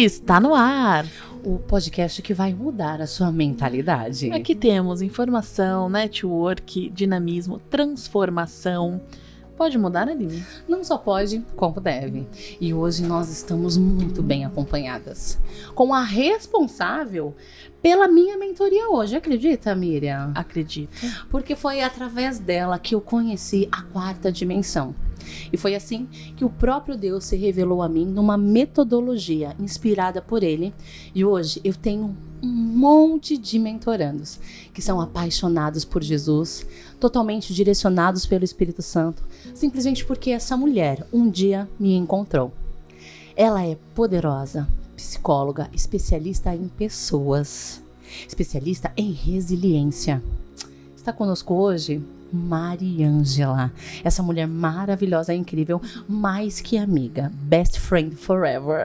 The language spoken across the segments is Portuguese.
Está no ar! O podcast que vai mudar a sua mentalidade. Aqui temos informação, network, dinamismo, transformação. Pode mudar, Aline? Não só pode, como deve. E hoje nós estamos muito bem acompanhadas. Com a responsável pela minha mentoria hoje. Acredita, Miriam? Acredito. Porque foi através dela que eu conheci a quarta dimensão. E foi assim que o próprio Deus se revelou a mim numa metodologia inspirada por ele. E hoje eu tenho um monte de mentorandos que são apaixonados por Jesus, totalmente direcionados pelo Espírito Santo, simplesmente porque essa mulher um dia me encontrou. Ela é poderosa, psicóloga, especialista em pessoas, especialista em resiliência. Está conosco hoje Mariângela, essa mulher maravilhosa, incrível, mais que amiga, best friend forever.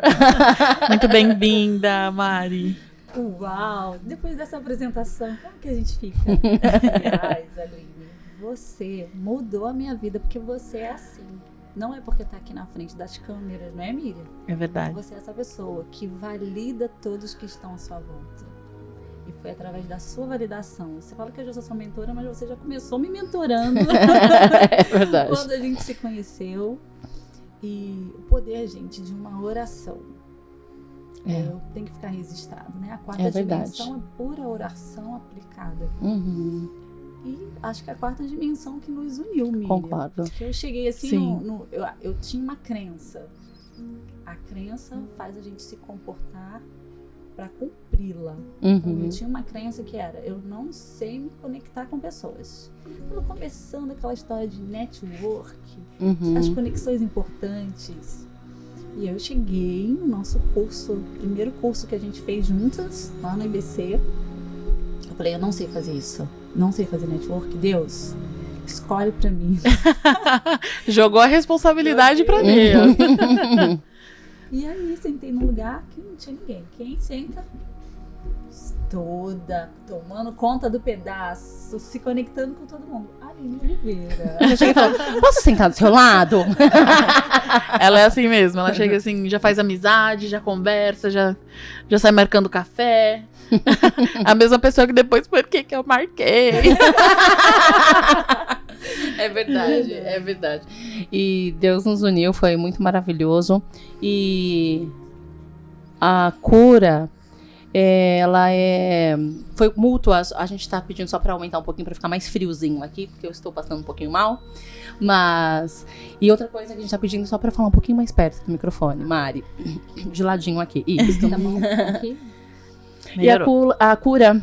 Muito bem-vinda, Mari. Uau! Depois dessa apresentação, como que a gente fica? Aliás, Aline, você mudou a minha vida porque você é assim. Não é porque tá aqui na frente das câmeras, não é, Miriam? É verdade. Você é essa pessoa que valida todos que estão à sua volta. E foi através da sua validação. Você fala que eu já sou sua mentora, mas você já começou me mentorando. É verdade. Quando a gente se conheceu. E o poder, gente, de uma oração. Tem que ficar registrado, né? A quarta dimensão é pura oração aplicada. Uhum. E acho que é a quarta dimensão que nos uniu, Miriam. Concordo. Porque eu cheguei assim, Sim. eu tinha uma crença. A crença faz a gente se comportar para cumpri-la. Então, eu tinha uma crença que era, eu não sei me conectar com pessoas. Estava começando aquela história de network, as conexões importantes. E eu cheguei no nosso curso, primeiro curso que a gente fez juntas, lá no IBC. Eu falei, eu não sei fazer isso. Não sei fazer network. Deus, escolhe pra mim. Jogou a responsabilidade pra mim. E aí, sentei num lugar que não tinha ninguém. Quem senta? Toda, tomando conta do pedaço, se conectando com todo mundo. Aline Oliveira. Eu cheguei e falei, posso sentar do seu lado? Ela é assim mesmo, ela chega assim, já faz amizade, já conversa, já sai marcando café. A mesma pessoa que depois, por que eu marquei? É verdade, é verdade. E Deus nos uniu, foi muito maravilhoso. E a cura, foi mútua. A gente tá pedindo só pra aumentar um pouquinho, pra ficar mais friozinho aqui, porque eu estou passando um pouquinho mal. E outra coisa que a gente tá pedindo só pra falar um pouquinho mais perto do microfone, Mari. De ladinho aqui. Isso. Tá bom? Aqui. E a cura,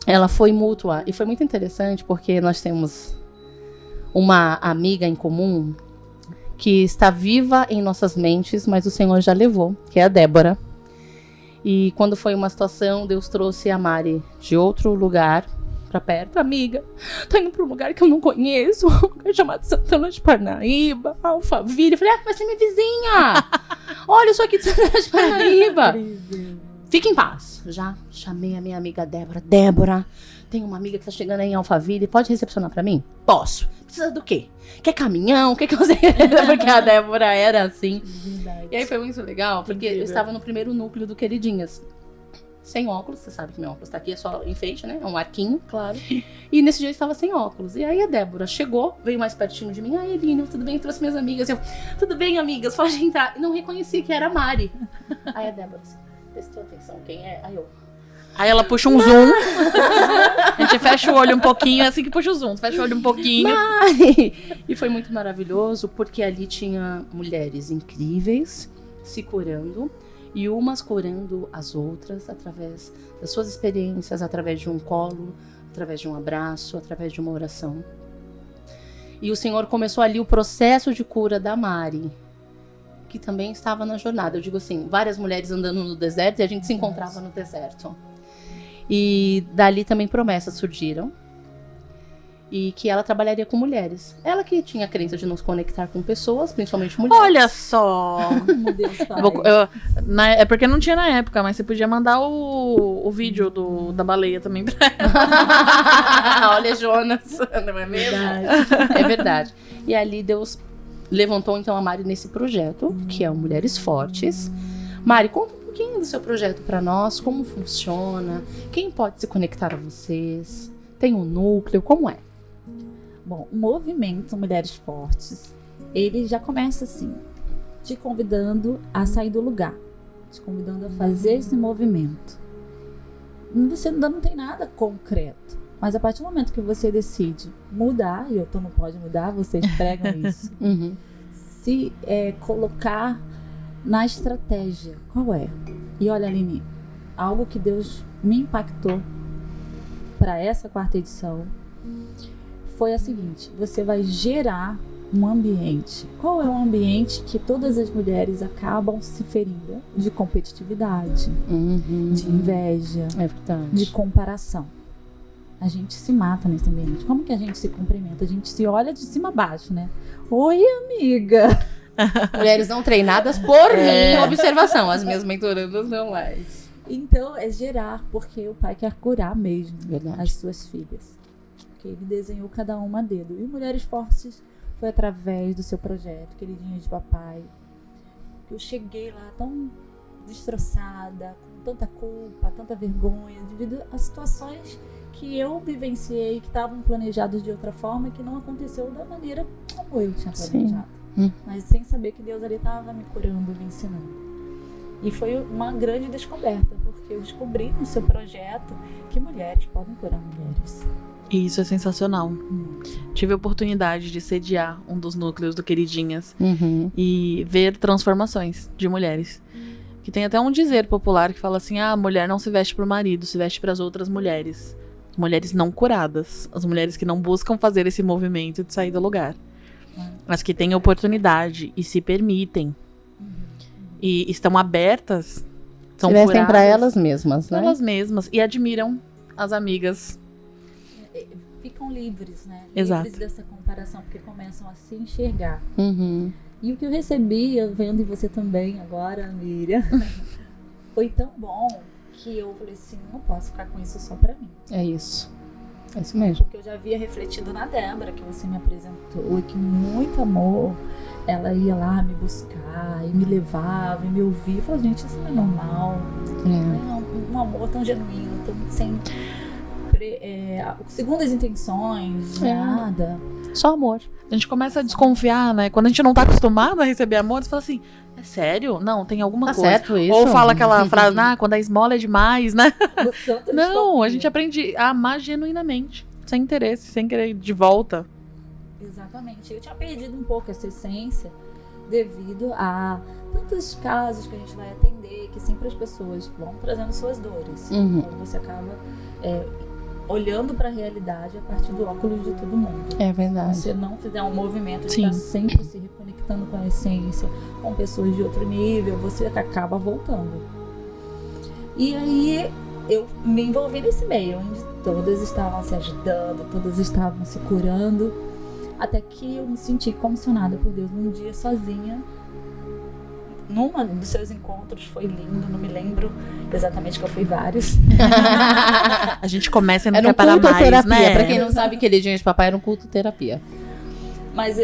ela foi mútua. E foi muito interessante, porque nós temos uma amiga em comum que está viva em nossas mentes, mas o Senhor já levou, que é a Débora. E quando foi uma situação, Deus trouxe a Mari de outro lugar pra perto. Amiga, tô indo pra um lugar que eu não conheço, um lugar chamado Santana de Parnaíba, Alphaville. Eu falei, vai ser minha vizinha. Olha, eu sou aqui de Santana de Parnaíba. Fique em paz. Já chamei a minha amiga Débora. Débora, tem uma amiga que tá chegando aí em Alphaville, pode recepcionar pra mim? Posso. Precisa do quê? Quer caminhão? Quer que eu sei? Porque a Débora era assim. Verdade. E aí foi muito legal, porque eu estava no primeiro núcleo do Queridinhas. Sem óculos, você sabe que meu óculos tá aqui, é só enfeite, né? É um arquinho. Claro. E nesse dia eu estava sem óculos. E aí a Débora chegou, veio mais pertinho de mim. Ai, Eline, tudo bem? Trouxe minhas amigas. Eu, tudo bem, amigas, pode entrar. E não reconheci que era a Mari. Aí a Débora assim, prestou atenção, quem é? Aí ela puxa um zoom. A gente fecha o olho um pouquinho, é assim que puxa o zoom. Fecha o olho um pouquinho. E foi muito maravilhoso, porque ali tinha mulheres incríveis se curando. E umas curando as outras através das suas experiências, através de um colo, através de um abraço, através de uma oração. E o Senhor começou ali o processo de cura da Mari, que também estava na jornada. Eu digo assim, várias mulheres andando no deserto e a gente se encontrava no deserto. E dali também promessas surgiram. E que ela trabalharia com mulheres. Ela que tinha a crença de nos conectar com pessoas, principalmente mulheres. Olha só! Como Deus faz. É porque não tinha na época, mas você podia mandar o vídeo da baleia também pra ela. Olha, Jonas, não é mesmo? É verdade. E ali Deus levantou então a Mari nesse projeto, que é o Mulheres Fortes, Mari, conta um pouquinho do seu projeto para nós, como funciona, quem pode se conectar a vocês, tem um núcleo, como é? Bom, o movimento Mulheres Fortes, ele já começa assim, te convidando a sair do lugar, te convidando a fazer esse movimento. Você ainda não tem nada concreto, mas a partir do momento que você decide mudar, e eu tô não pode mudar, vocês pregam isso, se colocar na estratégia, qual é? E olha, Aline, algo que Deus me impactou para essa 4ª edição foi a seguinte: você vai gerar um ambiente. Qual é o ambiente que todas as mulheres acabam se ferindo? De competitividade, de inveja, de comparação. A gente se mata nesse ambiente. Como que a gente se cumprimenta? A gente se olha de cima a baixo, né? Oi, amiga! Mulheres não treinadas por minha observação, as minhas mentorandas não mais. Então, é gerar, porque o pai quer curar mesmo as suas filhas. Porque ele desenhou cada uma a dedo. E Mulheres Fortes foi através do seu projeto, Queridinhas de Papai, que eu cheguei lá tão destroçada, com tanta culpa, tanta vergonha, devido a situações que eu vivenciei, que estavam planejadas de outra forma, que não aconteceu da maneira como eu tinha planejado. Mas sem saber que Deus ali estava me curando, me ensinando. E foi uma grande descoberta, porque eu descobri no seu projeto que mulheres podem curar mulheres. E isso é sensacional. Tive a oportunidade de sediar um dos núcleos do Queridinhas e ver transformações de mulheres. Que tem até um dizer popular que fala assim: a mulher não se veste para o marido, se veste para as outras mulheres. Mulheres não curadas, as mulheres que não buscam fazer esse movimento de sair do lugar. As que têm oportunidade e se permitem. E estão abertas, são se vestem curadas para elas mesmas, né? Elas mesmas. E admiram as amigas. Ficam livres, né? Exato. Livres dessa comparação, porque começam a se enxergar. E o que eu recebi, eu vendo em você também agora, Miriam, foi tão bom que eu falei assim: não posso ficar com isso só pra mim. É isso mesmo. Porque eu já havia refletido na Débora, que você me apresentou, e que muito amor, ela ia lá me buscar, e me levava, e me ouvia. Eu falei: gente, isso não é normal. Um amor tão genuíno, tão sem segundas intenções, nada. Só amor. A gente começa a desconfiar, né? Quando a gente não tá acostumado a receber amor, você fala assim: é sério? Não, tem alguma coisa. Certo isso? Ou fala aquela frase: quando a esmola é demais, né? Não, a gente aprende a amar genuinamente, sem interesse, sem querer de volta. Exatamente. Eu tinha perdido um pouco essa essência devido a tantos casos que a gente vai atender, que sempre as pessoas vão trazendo suas dores. Então você acaba olhando para a realidade a partir do óculos de todo mundo. É verdade. Se você não fizer um movimento de estar sempre se reconectando com a essência, com pessoas de outro nível, você acaba voltando. E aí eu me envolvi nesse meio, onde todas estavam se ajudando, todas estavam se curando, até que eu me senti comissionada por Deus um dia sozinha. Numa dos seus encontros, foi lindo, não me lembro exatamente, que eu fui vários. A gente começa a não era quer parar mais, terapia, né? Pra quem não sabe, Queridinhas de Papai era um culto terapia. Mas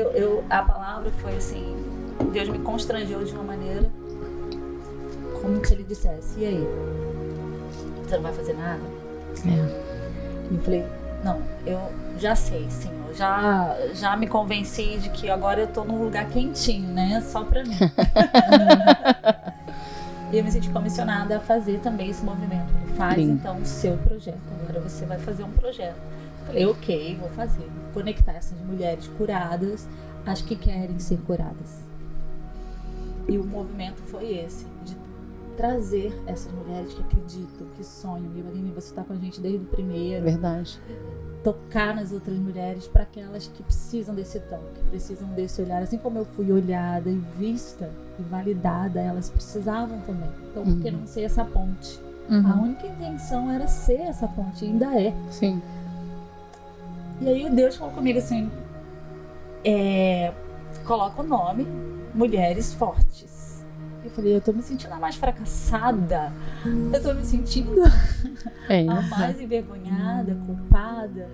a palavra foi assim, Deus me constrangeu de uma maneira como se ele dissesse: e aí? Você não vai fazer nada? E eu falei: não, eu já sei, Senhor. Já me convenci de que agora eu tô num lugar quentinho, né? Só pra mim. E eu me senti comissionada a fazer também esse movimento. Ele faz, então, o seu projeto. Agora você vai fazer um projeto. Falei: ok, vou fazer. Conectar essas mulheres curadas às que querem ser curadas. E o movimento foi esse, de trazer essas mulheres que acreditam, que sonham. E Aline, você está com a gente desde o primeiro. Verdade. Tocar nas outras mulheres, para aquelas que precisam desse toque, precisam desse olhar. Assim como eu fui olhada e vista e validada, elas precisavam também. Então, por que não ser essa ponte? A única intenção era ser essa ponte, e ainda é. Sim. E aí Deus falou comigo assim: coloca o nome Mulheres Fortes. Eu falei: eu tô me sentindo a mais fracassada, eu tô me sentindo a mais envergonhada, culpada.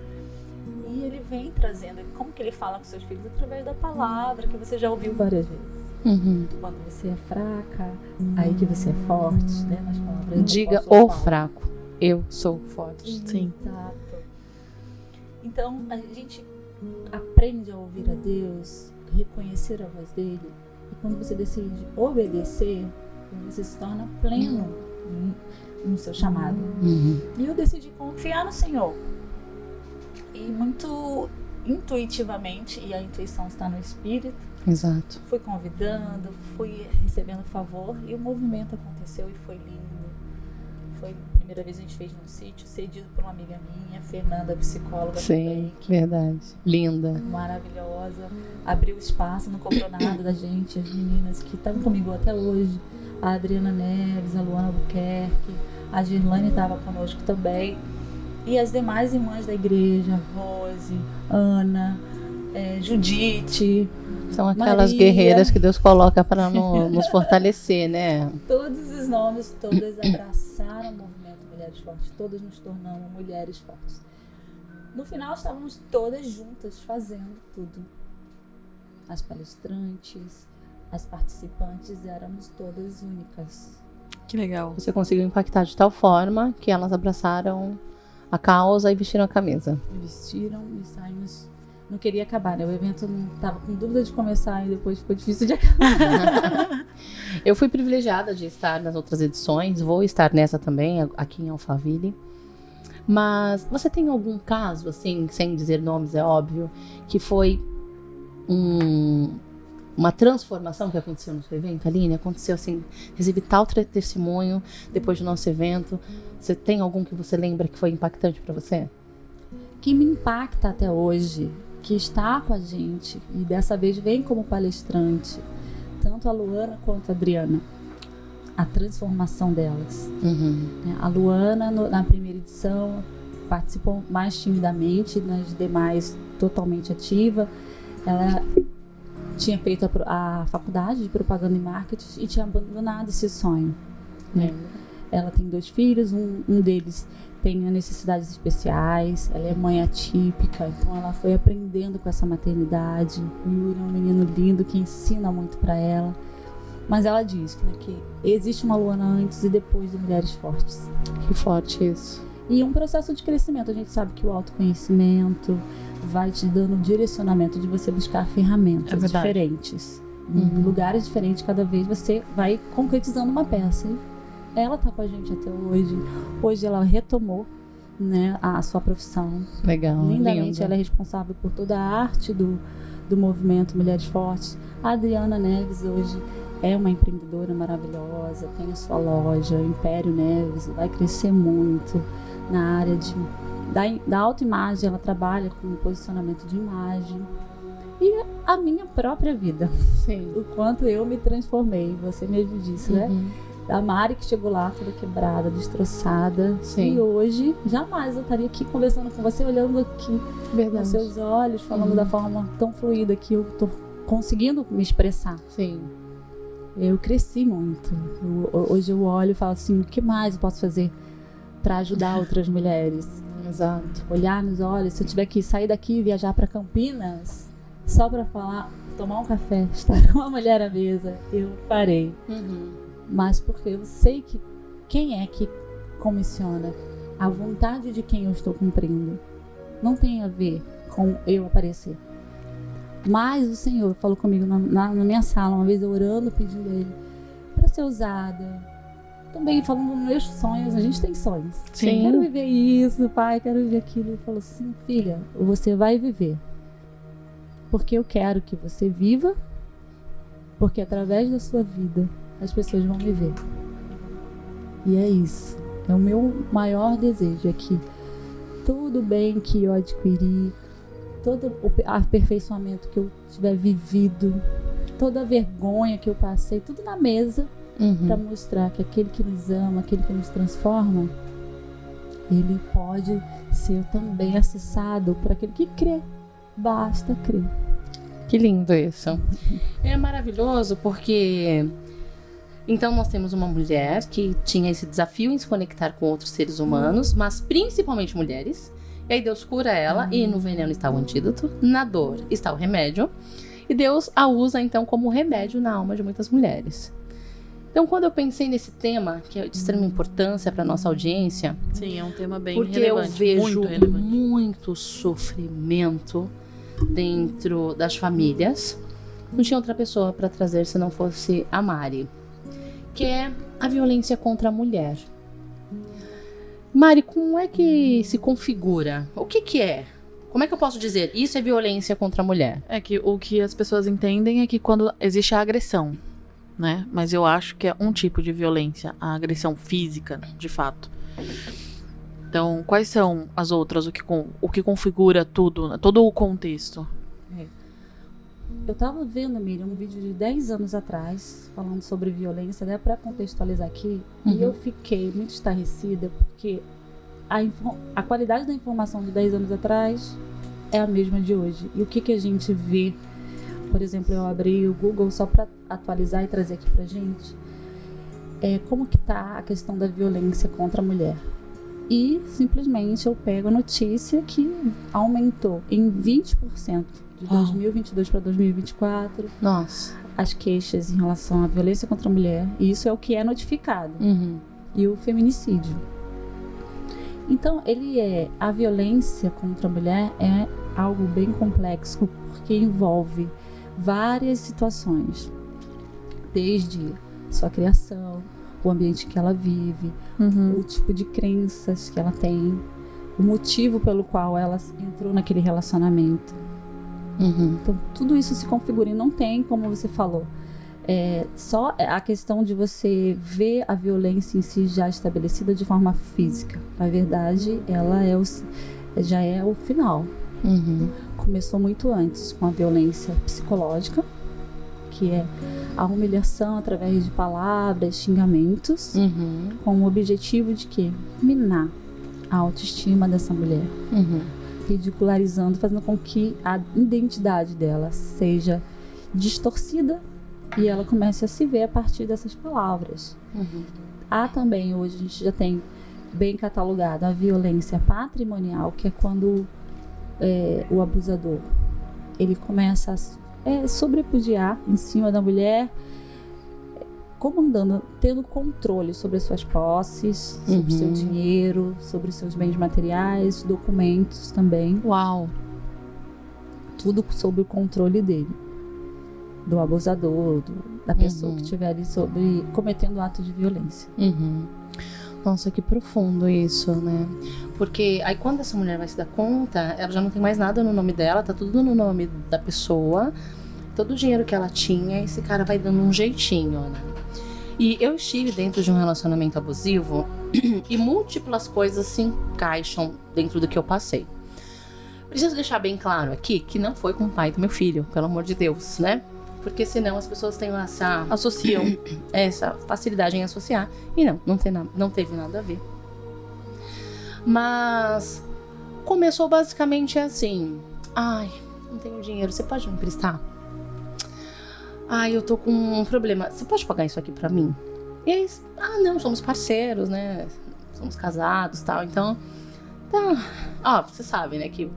E ele vem trazendo, como que ele fala com seus filhos? Através da palavra, que você já ouviu várias vezes. Quando você é fraca, aí que você é forte, né? Nas palavras diga o fraco, eu sou forte. Sim. Exato. Então, a gente aprende a ouvir a Deus, reconhecer a voz dele, e quando você decide obedecer, você se torna pleno no seu chamado. E eu decidi confiar no Senhor. E muito intuitivamente, e a intuição está no Espírito, exato, fui convidando, fui recebendo favor, e o movimento aconteceu e foi lindo. Foi a primeira vez que a gente fez num sítio, cedido por uma amiga minha, Fernanda, psicóloga. Sim, verdade. Linda. Maravilhosa. Abriu espaço, não cobrou nada da gente, as meninas que estão comigo até hoje. A Adriana Neves, a Luana Albuquerque, a Girlane estava conosco também. E as demais irmãs da igreja, Rose, Ana, Judite. São aquelas Maria, guerreiras que Deus coloca para nos fortalecer, né? Todos os nomes, todas abraçaram o movimento Mulheres Fortes. Todas nos tornamos mulheres fortes. No final, estávamos todas juntas fazendo tudo. As palestrantes, as participantes, éramos todas únicas. Que legal. Você conseguiu impactar de tal forma que elas abraçaram a causa e vestiram a camisa. Vestiram e saímos. Não queria acabar, né? O evento não estava com dúvida de começar e depois ficou difícil de acabar. Eu fui privilegiada de estar nas outras edições, vou estar nessa também, aqui em Alphaville. Mas você tem algum caso, assim, sem dizer nomes, é óbvio, que foi uma transformação que aconteceu no seu evento, Aline? Aconteceu assim, recebi tal testemunho depois do nosso evento. Você tem algum que você lembra que foi impactante para você? Que me impacta até hoje, que está com a gente e dessa vez vem como palestrante, tanto a Luana quanto a Adriana, a transformação delas. A Luana, na primeira edição, participou mais timidamente, nas demais totalmente ativa. Ela tinha feito a faculdade de propaganda e marketing e tinha abandonado esse sonho. Ela tem 2 filhos, um deles tem necessidades especiais, ela é mãe atípica, então ela foi aprendendo com essa maternidade. O Yuri é um menino lindo que ensina muito para ela, mas ela diz que existe uma Luana antes e depois de Mulheres Fortes. Que forte isso. E um processo de crescimento. A gente sabe que o autoconhecimento vai te dando direcionamento de você buscar ferramentas diferentes. Em lugares diferentes, cada vez você vai concretizando uma peça. Ela tá com a gente até hoje. Hoje ela retomou, né, a sua profissão. Legal. Lindamente, lindo. ela é responsável por toda a arte do movimento Mulheres Fortes. A Adriana Neves hoje é uma empreendedora maravilhosa, tem a sua loja, Império Neves, vai crescer muito na área da autoimagem. Ela trabalha com posicionamento de imagem. E a minha própria vida. Sim. O quanto eu me transformei, você mesmo disse, né? Da Mari que chegou lá toda quebrada, destroçada. Sim. E hoje, jamais eu estaria aqui conversando com você, olhando aqui nos seus olhos, falando da forma tão fluida que eu tô conseguindo me expressar. Sim. Eu cresci muito. Hoje eu olho e falo assim, o que mais eu posso fazer para ajudar outras mulheres? Exato. Olhar nos olhos, se eu tiver que sair daqui e viajar para Campinas, só para falar, tomar um café, estar com uma mulher à mesa, eu farei. Mas porque eu sei que quem é que comissiona, a vontade de quem eu estou cumprindo, não tem a ver com eu aparecer. Mas o Senhor falou comigo na minha sala, uma vez eu orando, pedindo a Ele para ser usada. Também falando dos meus sonhos, a gente tem sonhos. Sim. Quero viver isso, pai, quero viver aquilo. Ele falou assim, filha, você vai viver. Porque eu quero que você viva, porque através da sua vida as pessoas vão me ver. E é isso. É o meu maior desejo, é que todo bem que eu adquiri, todo o aperfeiçoamento que eu tiver vivido, toda a vergonha que eu passei, tudo na mesa, para mostrar que aquele que nos ama, aquele que nos transforma, ele pode ser também acessado por aquele que crê. Basta crer. Que lindo isso. É maravilhoso porque então nós temos uma mulher que tinha esse desafio em se conectar com outros seres humanos, mas principalmente mulheres. E aí Deus cura ela, e no veneno está o antídoto, na dor está o remédio. E Deus a usa, então, como remédio na alma de muitas mulheres. Então, quando eu pensei nesse tema, que é de extrema importância para nossa audiência... Sim, é um tema bem porque relevante. Porque eu vejo muito, muito sofrimento dentro das famílias. Não tinha outra pessoa para trazer se não fosse a Mari. Que é a violência contra a mulher. Mari, como é que se configura? O que é? Como é que eu posso dizer? Isso é violência contra a mulher. É que o que as pessoas entendem é que quando existe a agressão, né? Mas eu acho que é um tipo de violência, a agressão física, de fato. Então, quais são as outras? O que configura tudo, todo o contexto? Eu tava vendo, Miriam, um vídeo de 10 anos atrás, falando sobre violência, né, para contextualizar aqui, e eu fiquei muito estarrecida, porque a qualidade da informação de 10 anos atrás é a mesma de hoje. E o que a gente vê, por exemplo, eu abri o Google só para atualizar e trazer aqui pra gente, como que tá a questão da violência contra a mulher. E simplesmente eu pego a notícia que aumentou em 20%. De 2022 para 2024. Nossa. As queixas em relação à violência contra a mulher. E isso é o que é notificado. E o feminicídio. Então, a violência contra a mulher é algo bem complexo, porque envolve várias situações. Desde sua criação, o ambiente que ela vive, o tipo de crenças que ela tem, o motivo pelo qual ela entrou naquele relacionamento. Então, tudo isso se configura e não tem, como você falou, só a questão de você ver a violência em si já estabelecida de forma física. Na verdade, ela já é o final. Começou muito antes com a violência psicológica, que é a humilhação através de palavras, xingamentos, com o objetivo de quê? Minar a autoestima dessa mulher. Ridicularizando, fazendo com que a identidade dela seja distorcida e ela comece a se ver a partir dessas palavras. Há também, hoje a gente já tem bem catalogado a violência patrimonial, que é quando o abusador ele começa a sobrepujar em cima da mulher, comandando, tendo controle sobre as suas posses, sobre o seu dinheiro, sobre os seus bens materiais, documentos também. Uau! Tudo sob o controle dele, do abusador, da pessoa que estiver ali cometendo ato de violência. Nossa, que profundo isso, né? Porque aí quando essa mulher vai se dar conta, ela já não tem mais nada no nome dela, tá tudo no nome da pessoa. Todo o dinheiro que ela tinha, esse cara vai dando um jeitinho, né? E eu estive dentro de um relacionamento abusivo e múltiplas coisas se encaixam dentro do que eu passei. Preciso deixar bem claro aqui que não foi com o pai do meu filho, pelo amor de Deus, né? Porque senão as pessoas têm associam essa facilidade em associar. E não teve nada a ver. Mas começou basicamente assim: ai, não tenho dinheiro, você pode me emprestar? Ai, eu tô com um problema, você pode pagar isso aqui pra mim? E aí, não, somos parceiros, né? Somos casados e tal, então... Tá. Você sabe, né, que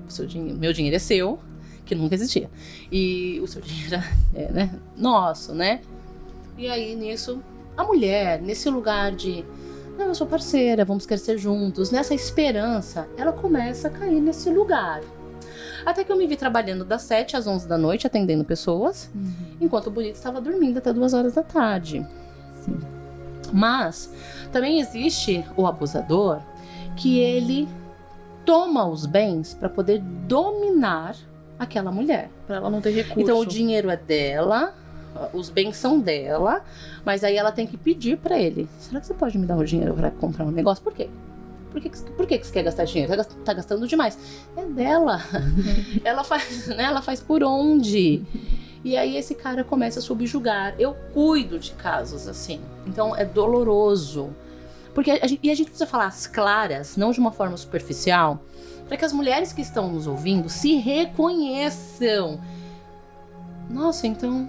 meu dinheiro é seu, que nunca existia. E o seu dinheiro é, né, nosso, né? E aí, nisso, a mulher, nesse lugar de... Não, eu sou parceira, vamos crescer juntos. Nessa esperança, ela começa a cair nesse lugar. Até que eu me vi trabalhando das 7 às 11 da noite, atendendo pessoas, enquanto o bonito estava dormindo até 2 horas da tarde. Sim. Mas também existe o abusador, que ele toma os bens para poder dominar aquela mulher. Para ela não ter recurso. Então o dinheiro é dela, os bens são dela, mas aí ela tem que pedir para ele: será que você pode me dar o dinheiro para comprar um negócio? Por quê? Por que você quer gastar dinheiro? Tá gastando demais. É dela. Ela faz por onde? E aí esse cara começa a subjugar. Eu cuido de casos assim. Então é doloroso. Porque a gente precisa falar as claras, não de uma forma superficial, para que as mulheres que estão nos ouvindo se reconheçam. Nossa, então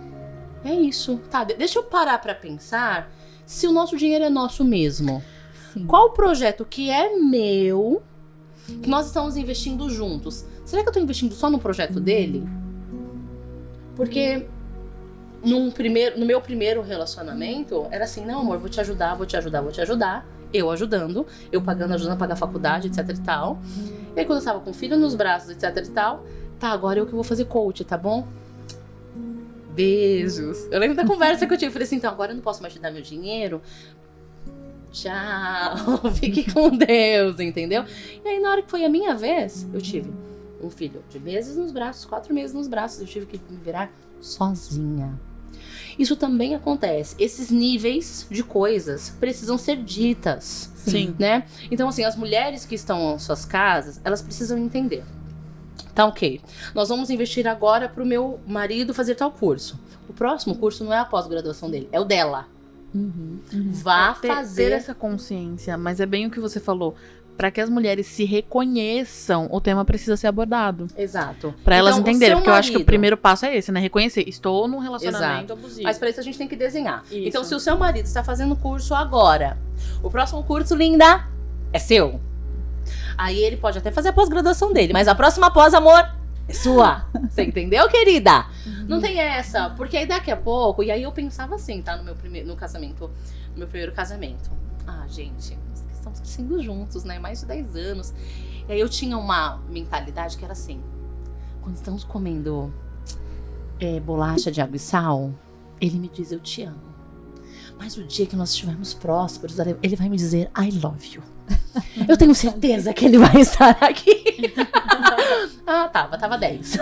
é isso. Tá, deixa eu parar para pensar se o nosso dinheiro é nosso mesmo. Sim. Qual o projeto que é meu, que nós estamos investindo juntos? Será que eu estou investindo só no projeto dele? Porque no meu primeiro relacionamento, era assim, não, amor, vou te ajudar. Eu ajudando, eu ajudando a pagar a faculdade, etc e tal. E aí quando eu tava com o filho nos braços, etc e tal, tá, agora eu que vou fazer coach, tá bom? Beijos. Eu lembro da conversa que eu tive, eu falei assim, então agora eu não posso mais te dar meu dinheiro. Tchau, fique com Deus, entendeu? E aí na hora que foi a minha vez, eu tive um filho de meses nos braços, 4 meses nos braços, eu tive que me virar sozinha. Isso também acontece. Esses níveis de coisas precisam ser ditas. Sim. Né? Então, assim, as mulheres que estão em suas casas, elas precisam entender. Tá, ok. Nós vamos investir agora pro meu marido fazer tal curso. O próximo curso não é a pós-graduação dele, é o dela. Vá fazer ter essa consciência, mas é bem o que você falou. Para que as mulheres se reconheçam, o tema precisa ser abordado. Exato. Para elas entenderem, porque eu acho que o primeiro passo é esse, né? Reconhecer, estou num relacionamento abusivo. Mas para isso a gente tem que desenhar. Isso. Então, se o seu marido está fazendo curso agora, o próximo curso, linda, é seu. Aí ele pode até fazer a pós-graduação dele, mas a próxima pós, amor, é sua. Você entendeu, querida? Não tem essa, porque aí daqui a pouco, e aí eu pensava assim, tá? No meu primeiro casamento. Ah, gente, estamos crescendo juntos, né? Mais de 10 anos. E aí eu tinha uma mentalidade que era assim, quando estamos comendo bolacha de água e sal, ele me diz, eu te amo. Mas o dia que nós estivermos prósperos, ele vai me dizer, I love you. Eu tenho certeza que ele vai estar aqui. Tava 10.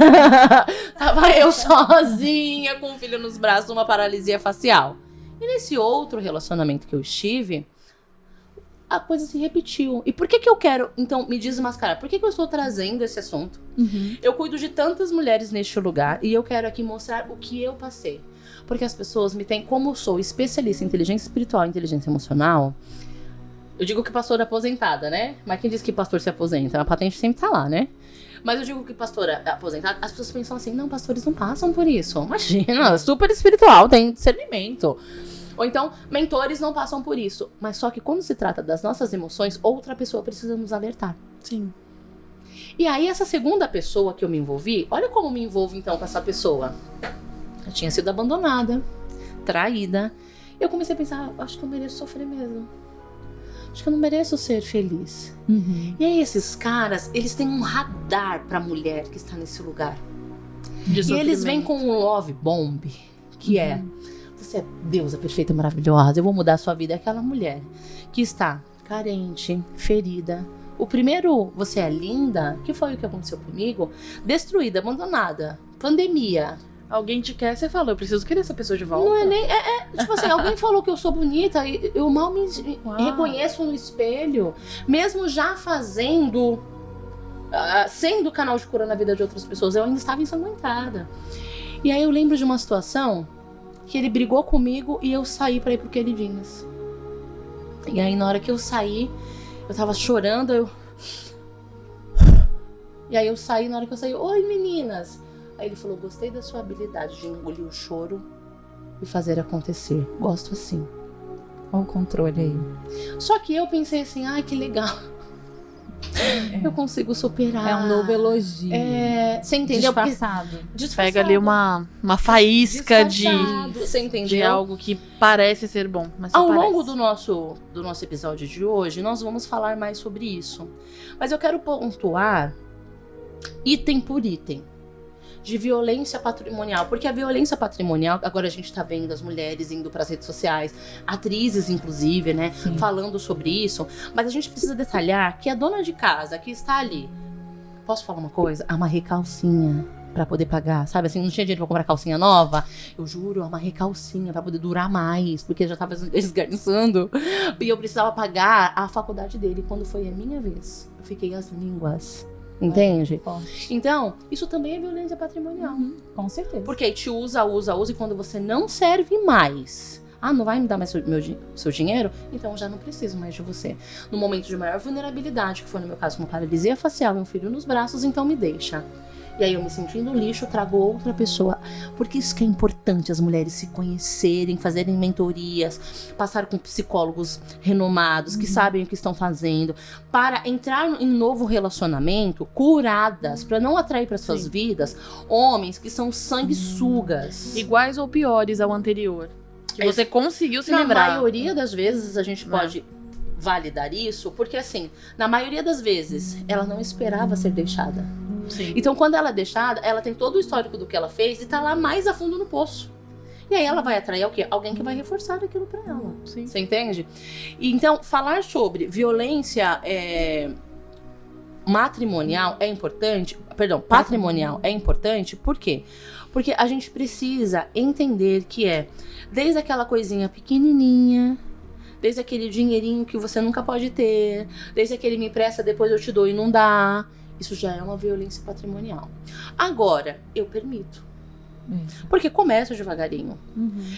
Tava eu sozinha, com o filho nos braços, uma paralisia facial. E nesse outro relacionamento que eu estive, a coisa se repetiu. E por que eu quero, então, me desmascarar? Por que eu estou trazendo esse assunto? Eu cuido de tantas mulheres neste lugar e eu quero aqui mostrar o que eu passei. Porque as pessoas me têm, como eu sou especialista em inteligência espiritual e inteligência emocional, eu digo que pastora aposentada, né? Mas quem diz que pastor se aposenta? A patente sempre tá lá, né? Mas eu digo que pastora aposentada, as pessoas pensam assim, não, pastores não passam por isso. Imagina, super espiritual, tem discernimento. Ou então, mentores não passam por isso. Mas só que quando se trata das nossas emoções, outra pessoa precisa nos alertar. Sim. E aí, essa segunda pessoa que eu me envolvi, olha como me envolvo então com essa pessoa. Eu tinha sido abandonada, traída. Eu comecei a pensar, acho que eu mereço sofrer mesmo. Acho que eu não mereço ser feliz. E aí esses caras, eles têm um radar pra mulher que está nesse lugar. E eles vêm com um love bomb, que é, você é deusa perfeita, maravilhosa, eu vou mudar a sua vida. É aquela mulher que está carente, ferida. O primeiro, você é linda, que foi o que aconteceu comigo, destruída, abandonada, pandemia. Alguém te quer, você falou, eu preciso querer essa pessoa de volta. Não é nem... tipo assim, alguém falou que eu sou bonita e eu mal me reconheço no espelho. Mesmo já fazendo... sendo canal de cura na vida de outras pessoas, eu ainda estava ensanguentada. E aí eu lembro de uma situação que ele brigou comigo e eu saí pra ir pro Queridinhas. E aí na hora que eu saí, eu tava chorando, E aí eu saí, na hora que eu saí, oi meninas... Aí ele falou, gostei da sua habilidade de engolir o choro e fazer acontecer. Gosto assim. Olha o controle aí. Só que eu pensei assim, ai, que legal. Eu consigo superar. É um novo elogio. Você entendeu? Disfarçado. Pega ali uma faísca você entendeu? de algo que parece ser bom. Mas ao longo do nosso episódio de hoje, nós vamos falar mais sobre isso. Mas eu quero pontuar item por item. De violência patrimonial, porque a violência patrimonial, agora a gente tá vendo as mulheres indo pras redes sociais, atrizes inclusive, né, falando sobre isso, mas a gente precisa detalhar que a dona de casa que está ali, posso falar uma coisa? Amarrei calcinha pra poder pagar, sabe assim, não tinha dinheiro pra comprar calcinha nova, eu juro, amarrei calcinha pra poder durar mais, porque já tava esgarçando, e eu precisava pagar a faculdade dele. Quando foi a minha vez, eu fiquei às línguas. Entende? Então, isso também é violência patrimonial. Com certeza. Porque aí te usa, e quando você não serve mais, não vai me dar mais seu dinheiro? Então eu já não preciso mais de você. No momento de maior vulnerabilidade, que foi no meu caso uma paralisia facial e um filho nos braços, então me deixa. E aí eu me sentindo lixo, trago outra pessoa. Porque isso que é importante, as mulheres se conhecerem, fazerem mentorias, passar com psicólogos renomados, que sabem o que estão fazendo, para entrar em novo relacionamento curadas, para não atrair para suas vidas homens que são sanguessugas. Iguais ou piores ao anterior. Que você conseguiu se lembrar. Na maioria das vezes a gente pode validar isso, porque assim, na maioria das vezes, ela não esperava ser deixada. Sim. Então, quando ela é deixada, ela tem todo o histórico do que ela fez e tá lá mais a fundo no poço. E aí ela vai atrair o quê? Alguém que vai reforçar aquilo pra ela. Sim. Você entende? E, então, falar sobre violência matrimonial é importante. Perdão, patrimonial é importante. Por quê? Porque a gente precisa entender que desde aquela coisinha pequenininha, desde aquele dinheirinho que você nunca pode ter, desde aquele me empresta, depois eu te dou e não dá. Isso já é uma violência patrimonial. Agora, eu permito. Porque começa devagarinho.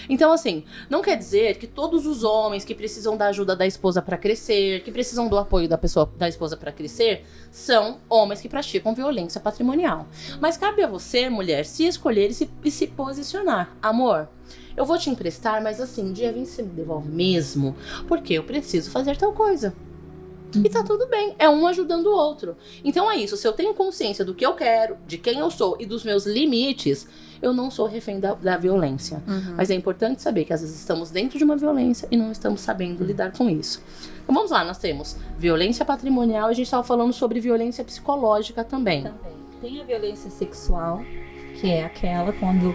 Então, assim, não quer dizer que todos os homens que precisam da ajuda da esposa para crescer, que precisam do apoio da esposa para crescer, são homens que praticam violência patrimonial. Mas cabe a você, mulher, se escolher e se posicionar. Amor, eu vou te emprestar, mas assim, um dia vem você me devolve mesmo, porque eu preciso fazer tal coisa. E tá tudo bem, é um ajudando o outro. Então é isso, se eu tenho consciência do que eu quero, de quem eu sou e dos meus limites, eu não sou refém da violência. Mas é importante saber que às vezes estamos dentro de uma violência e não estamos sabendo lidar com isso. Então vamos lá, nós temos violência patrimonial e a gente estava falando sobre violência psicológica também. Tem a violência sexual, que é aquela quando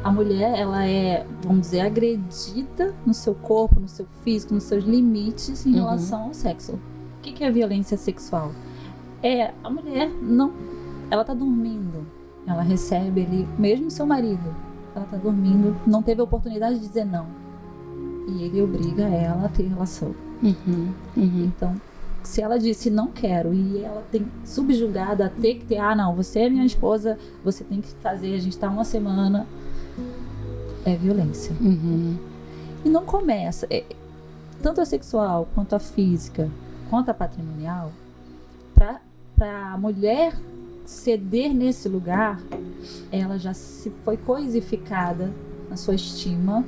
a mulher, ela é, vamos dizer, agredida no seu corpo, no seu físico, nos seus limites em relação ao sexo. O que é a violência sexual? A mulher ela tá dormindo, ela recebe ali, mesmo seu marido, ela tá dormindo, não teve a oportunidade de dizer não. E ele obriga ela a ter relação. Então, se ela disse não quero e ela tem subjugada a ter que ter, não, você é minha esposa, você tem que fazer, a gente tá uma semana, é violência. E não começa, tanto a sexual quanto a física, quanto a patrimonial, para a mulher ceder nesse lugar, ela já foi coisificada na sua estima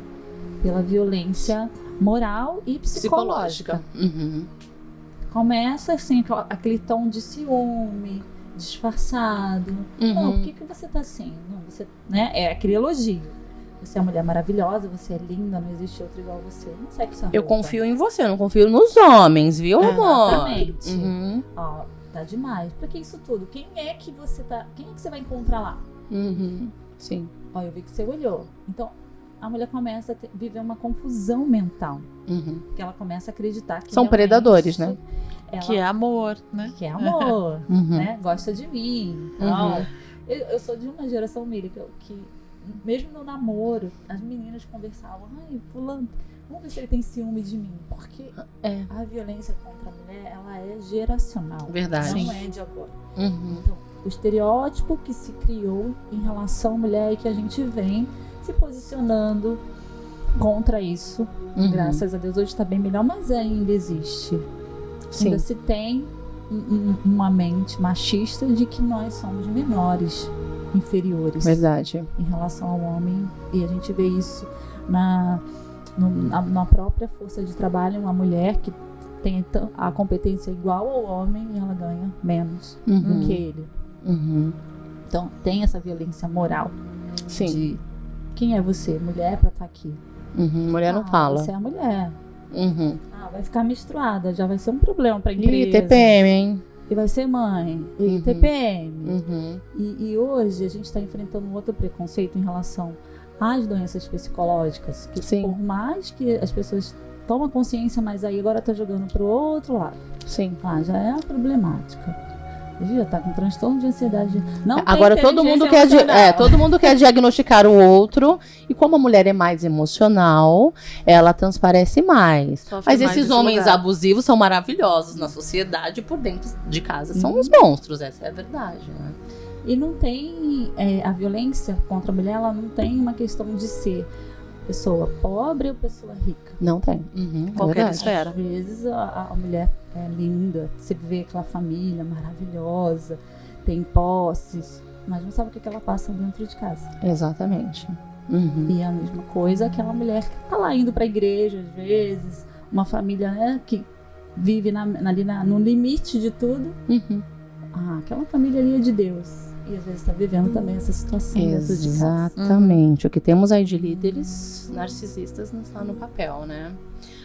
pela violência moral e psicológica. Começa assim, aquele tom de ciúme, disfarçado. Não, por que você tá assim? Não, você, né? É aquele elogio. Você é uma mulher maravilhosa, você é linda, não existe outro igual a você. Não segue sua roupa. Eu confio em você, eu não confio nos homens, viu, amor? Exatamente. Ó, tá demais. Pra que isso tudo? Quem é que você vai encontrar lá? Sim. Ó, eu vi que você olhou. Então, a mulher começa a viver uma confusão mental. Que ela começa a acreditar que são predadores, né? Que é amor, né? Que é amor, né? Gosta de mim. Eu sou de uma geração, Miriam, que mesmo no namoro, as meninas conversavam, fulano, vamos ver se ele tem ciúme de mim. Porque a violência contra a mulher, ela é geracional. Verdade. Não é de agora. Então, o estereótipo que se criou em relação à mulher e que a gente vem se posicionando contra isso. Graças a Deus, hoje está bem melhor, mas ainda existe. Sim. Ainda se tem uma mente machista de que nós somos menores, inferiores. Verdade. Em relação ao homem. E a gente vê isso na própria força de trabalho. Uma mulher que tem a competência igual ao homem e ela ganha menos do que ele. Então tem essa violência moral. Sim. De quem é você? Mulher pra estar aqui. Mulher não fala. Você é a mulher. Vai ficar menstruada, já vai ser um problema pra empresa. E TPM, hein? E vai ser mãe. E TPM. E hoje a gente está enfrentando um outro preconceito em relação às doenças psicológicas. Que por mais que as pessoas tomam consciência, mas aí agora tá jogando pro outro lado. Sim. Já é a problemática. Já tá com transtorno de ansiedade. Agora todo mundo quer diagnosticar o outro. E como a mulher é mais emocional, ela transparece mais. Mas esses homens abusivos são maravilhosos na sociedade. Por dentro de casa são uns monstros. Essa é a verdade, né? E não tem a violência contra a mulher, ela não tem uma questão de ser pessoa pobre ou pessoa rica. Não tem. Qualquer esfera. Às vezes a mulher é linda, você vê aquela família maravilhosa, tem posses, mas não sabe o que ela passa dentro de casa. Exatamente. E é a mesma coisa aquela mulher que tá lá indo pra igreja, às vezes, uma família, né, que vive ali no limite de tudo. Aquela família ali é de Deus. E às vezes está vivendo também essa situação dentro de casa. Exatamente. O que temos aí de líderes narcisistas não está no papel, né?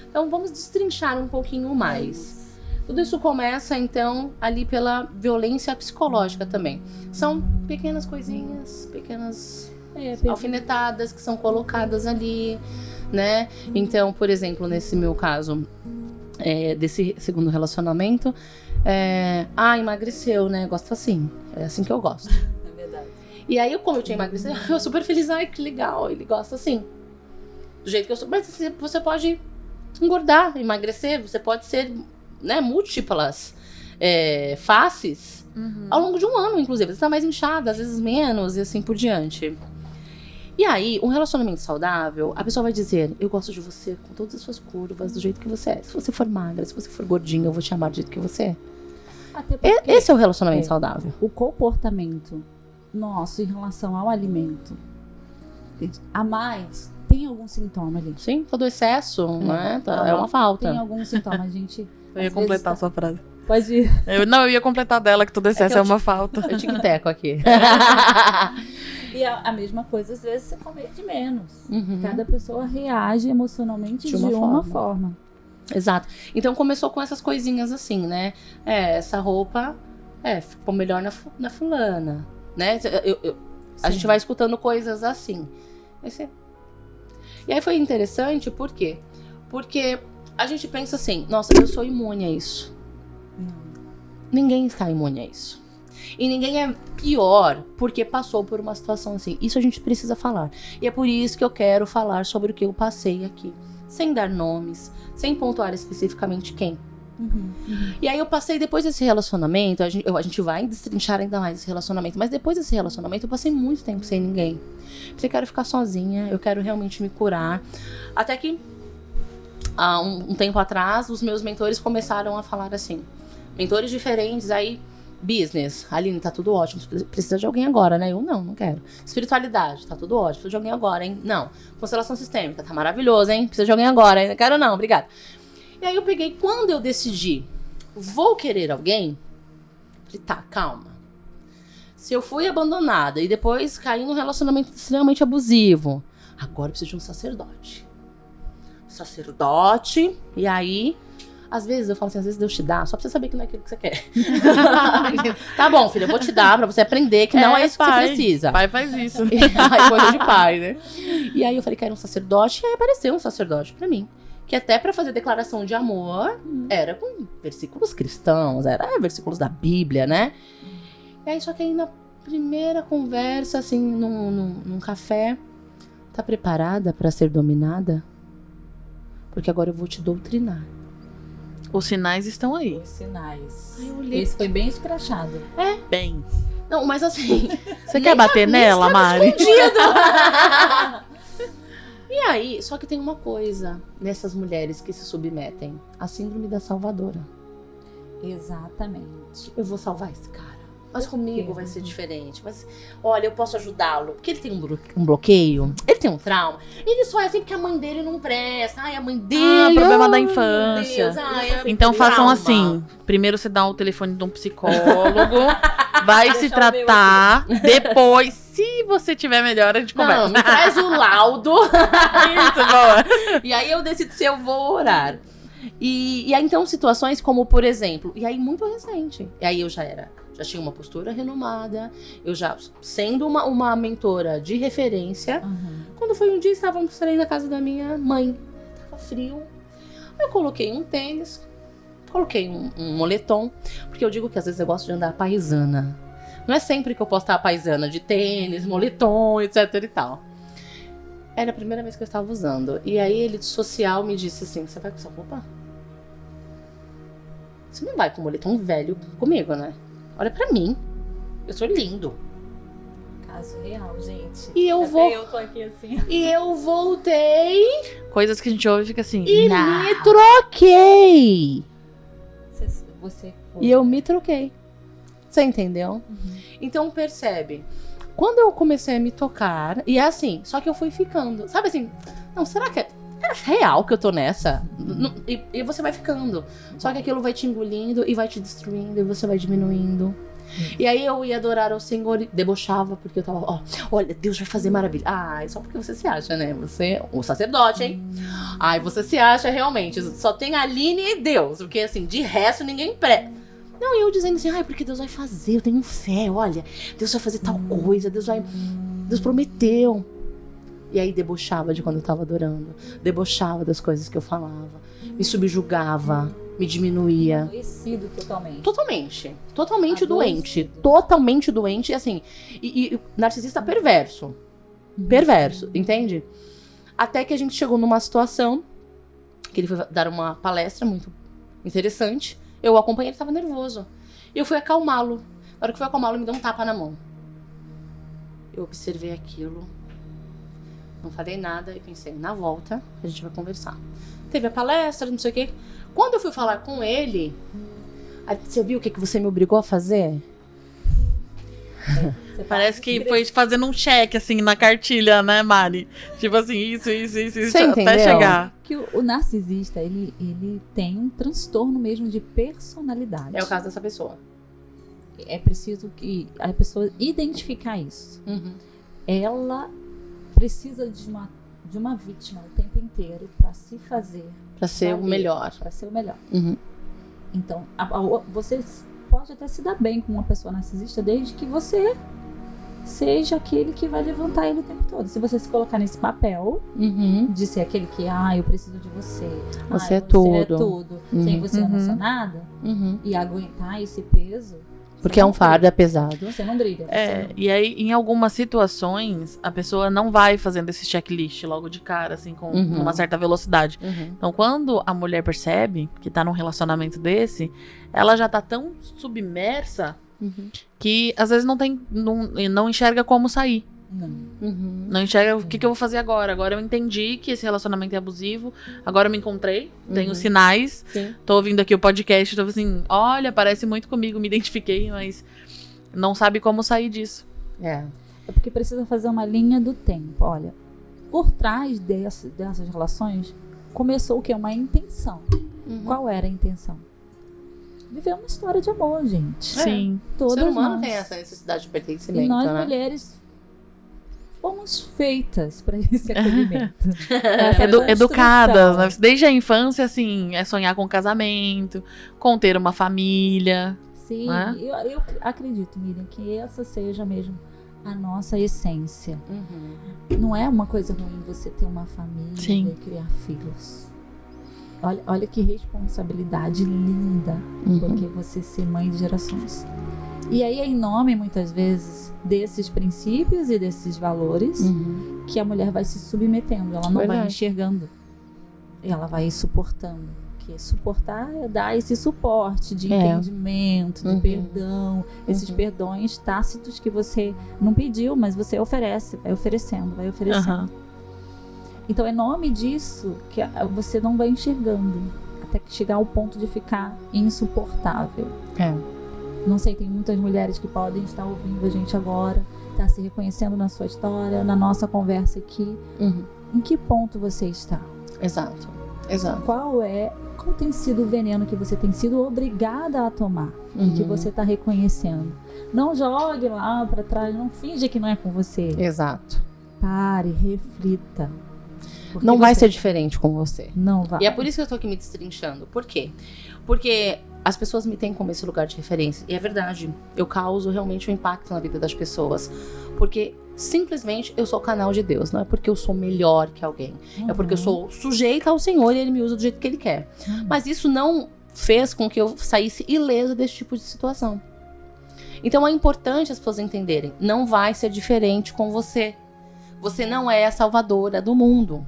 Então vamos destrinchar um pouquinho mais. Tudo isso começa, então, ali pela violência psicológica também. São pequenas coisinhas, pequenas alfinetadas que são colocadas ali, né? Então, por exemplo, nesse meu caso, desse segundo relacionamento, emagreceu, né? Gosto assim. É assim que eu gosto. É verdade. E aí, como eu tinha emagrecido, eu super feliz. Ai, que legal. Ele gosta assim. Do jeito que eu sou. Mas você pode engordar, emagrecer. Você pode ser, né, múltiplas faces ao longo de um ano, inclusive. Você tá mais inchada, às vezes menos, e assim por diante. E aí, um relacionamento saudável, a pessoa vai dizer: eu gosto de você com todas as suas curvas, do jeito que você é. Se você for magra, se você for gordinha, eu vou te amar do jeito que você é. Esse é o relacionamento saudável. O comportamento nosso em relação ao alimento a mais, tem algum sintoma ali? Sim, todo excesso, né? É uma falta. Tem algum sintoma, a gente... Eu ia completar a sua frase. Pode ir. Eu ia completar dela, que todo excesso é uma falta. Eu tic-teco aqui. E a mesma coisa, às vezes, você comer de menos. Cada pessoa reage emocionalmente de uma forma. Exato. Então começou com essas coisinhas assim, né? Essa roupa ficou melhor na fulana, né? A gente vai escutando coisas assim. E aí foi interessante, por quê? Porque a gente pensa assim: nossa, eu sou imune a isso. Ninguém está imune a isso. E ninguém é pior porque passou por uma situação assim. Isso a gente precisa falar. E é por isso que eu quero falar sobre o que eu passei aqui. Sem dar nomes, sem pontuar especificamente quem. E aí eu passei, depois desse relacionamento, a gente vai destrinchar ainda mais esse relacionamento, mas depois desse relacionamento eu passei muito tempo sem ninguém. Eu quero ficar sozinha, eu quero realmente me curar. Até que, há um tempo atrás, os meus mentores começaram a falar assim, mentores diferentes, aí, business, Aline, tá tudo ótimo, precisa de alguém agora, né? Eu não quero. Espiritualidade, tá tudo ótimo, precisa de alguém agora, hein? Não. Constelação sistêmica, tá maravilhoso, hein? Precisa de alguém agora, hein? Não quero não, obrigada. E aí eu peguei, quando eu decidi, vou querer alguém, falei, tá, calma. Se eu fui abandonada e depois caí num relacionamento extremamente abusivo, agora eu preciso de um sacerdote. E aí... Às vezes, eu falo assim, às vezes Deus te dá, só pra você saber que não é aquilo que você quer. Tá bom, filha, eu vou te dar pra você aprender que não é isso que você precisa. Pai faz isso. É coisa de pai, né? E aí eu falei que era um sacerdote, e aí apareceu um sacerdote pra mim. Que até pra fazer declaração de amor, era com versículos cristãos, era versículos da Bíblia, né? E aí, só que aí na primeira conversa, assim, num café, tá preparada pra ser dominada? Porque agora eu vou te doutrinar. Os sinais estão aí. Os sinais. Esse foi bem escrachado. Bem. Não, mas assim... Você quer bater nela, Mari? E aí, só que tem uma coisa nessas mulheres que se submetem. A síndrome da salvadora. Exatamente. Eu vou salvar esse cara. Mas comigo vai ser diferente. Mas, olha, eu posso ajudá-lo. Porque ele tem um bloqueio. Ele tem um trauma. Ele só é assim porque a mãe dele não presta. Ai, a mãe dele... problema da infância. Então façam assim. Primeiro você dá o telefone de um psicólogo. Vai se tratar. Depois, se você tiver melhor, a gente conversa. Não, me traz o laudo. Isso, boa. E aí eu decido se eu vou orar. E aí, então, situações como, por exemplo... E aí, muito recente. E aí eu já tinha uma postura renomada, eu já sendo uma mentora de referência. Quando foi um dia, estávamos saindo da casa da minha mãe. Tava frio. Eu coloquei um tênis, coloquei um moletom, porque eu digo que às vezes eu gosto de andar paisana. Não é sempre que eu posso estar paisana de tênis, moletom, etc e tal. Era a primeira vez que eu estava usando. E aí ele de social me disse assim, você vai com essa roupa? Você não vai com moletom velho comigo, né? Olha pra mim. Eu sou lindo. Caso real, gente. E eu eu tô aqui assim. E eu voltei. Coisas que a gente ouve e fica assim. E me troquei. Você foi. E eu me troquei. Você entendeu? Então, percebe. Quando eu comecei a me tocar, e é assim, só que eu fui ficando, sabe assim, não, será que é real que eu tô nessa? E você vai ficando. Só que aquilo vai te engolindo e vai te destruindo, e você vai diminuindo. E aí eu ia adorar ao Senhor e debochava, porque eu tava, olha, Deus vai fazer maravilha. Só porque você se acha, né? Você é um sacerdote, hein? Você se acha realmente. Só tem a Aline e Deus, porque assim, de resto ninguém presta. Não, e eu dizendo assim, porque Deus vai fazer, eu tenho fé, olha, Deus vai fazer tal coisa, Deus prometeu. E aí debochava de quando eu tava adorando, debochava das coisas que eu falava, me subjugava, me diminuía. Adoecido totalmente. Totalmente doente, e assim, e narcisista perverso. Perverso, entende? Até que a gente chegou numa situação que ele foi dar uma palestra muito interessante. Eu o acompanhei, ele tava nervoso. E eu fui acalmá-lo. Na hora que eu fui acalmá-lo, ele me deu um tapa na mão. Eu observei aquilo. Não falei nada e pensei, na volta, a gente vai conversar. Teve a palestra, não sei o quê. Quando eu fui falar com ele, você viu o que você me obrigou a fazer? Parece que foi fazendo um check, assim, na cartilha, né, Mari? Tipo assim, isso, você até entendeu? chegar. Que o narcisista, ele tem um transtorno mesmo de personalidade. É o caso dessa pessoa. É preciso que a pessoa identificar isso. Ela precisa de uma vítima o tempo inteiro para se fazer. Para ser o melhor. Para ser o melhor. Então, você pode até se dar bem com uma pessoa narcisista desde que você seja aquele que vai levantar ele o tempo todo. Se você se colocar nesse papel de ser aquele que, eu preciso de você. Você é tudo. Sem você eu não sou nada. E aguentar esse peso. Porque é um fardo, é pesado. Você não brilha. E aí, em algumas situações, a pessoa não vai fazendo esse checklist logo de cara, assim, com uma certa velocidade. Então, quando a mulher percebe que tá num relacionamento desse, ela já tá tão submersa que, às vezes, não enxerga como sair. Não enxerga o que eu vou fazer agora. Agora eu entendi que esse relacionamento é abusivo. Agora eu me encontrei, tenho sinais. Tô ouvindo aqui o podcast, tô assim, olha, parece muito comigo, me identifiquei, mas não sabe como sair disso. É porque precisa fazer uma linha do tempo. Olha, por trás dessas relações começou o quê? Uma intenção. Qual era a intenção? Viver uma história de amor, gente. Sim. O ser humano tem essa necessidade de pertencimento. E nós, mulheres, fomos feitas para esse acolhimento. Educadas, né? Desde a infância, assim, é sonhar com casamento, com ter uma família. Sim, né? eu acredito, Miriam, que essa seja mesmo a nossa essência. Não é uma coisa ruim você ter uma família e criar filhos. Olha que responsabilidade linda, porque você ser mãe de gerações. E aí é em nome, muitas vezes, desses princípios e desses valores que a mulher vai se submetendo. Ela não vai enxergando. Ela vai suportando. Porque suportar é dar esse suporte de entendimento, de perdão. Esses perdões tácitos que você não pediu, mas você oferece. Vai oferecendo. Então é em nome disso que você não vai enxergando. Até que chegar ao ponto de ficar insuportável. Não sei, tem muitas mulheres que podem estar ouvindo a gente agora, tá se reconhecendo na sua história, na nossa conversa aqui. Em que ponto você está? Exato. Qual tem sido o veneno que você tem sido obrigada a tomar e que você está reconhecendo? Não jogue lá para trás, não finge que não é com você. Exato. Pare, reflita. Não vai ser diferente com você. Não vai. E é por isso que eu tô aqui me destrinchando. Por quê? Porque as pessoas me têm como esse lugar de referência. E é verdade. Eu causo realmente um impacto na vida das pessoas. Porque simplesmente eu sou o canal de Deus. Não é porque eu sou melhor que alguém. É porque eu sou sujeita ao Senhor e Ele me usa do jeito que Ele quer. Mas isso não fez com que eu saísse ilesa desse tipo de situação. Então é importante as pessoas entenderem. Não vai ser diferente com você. Você não é a salvadora do mundo.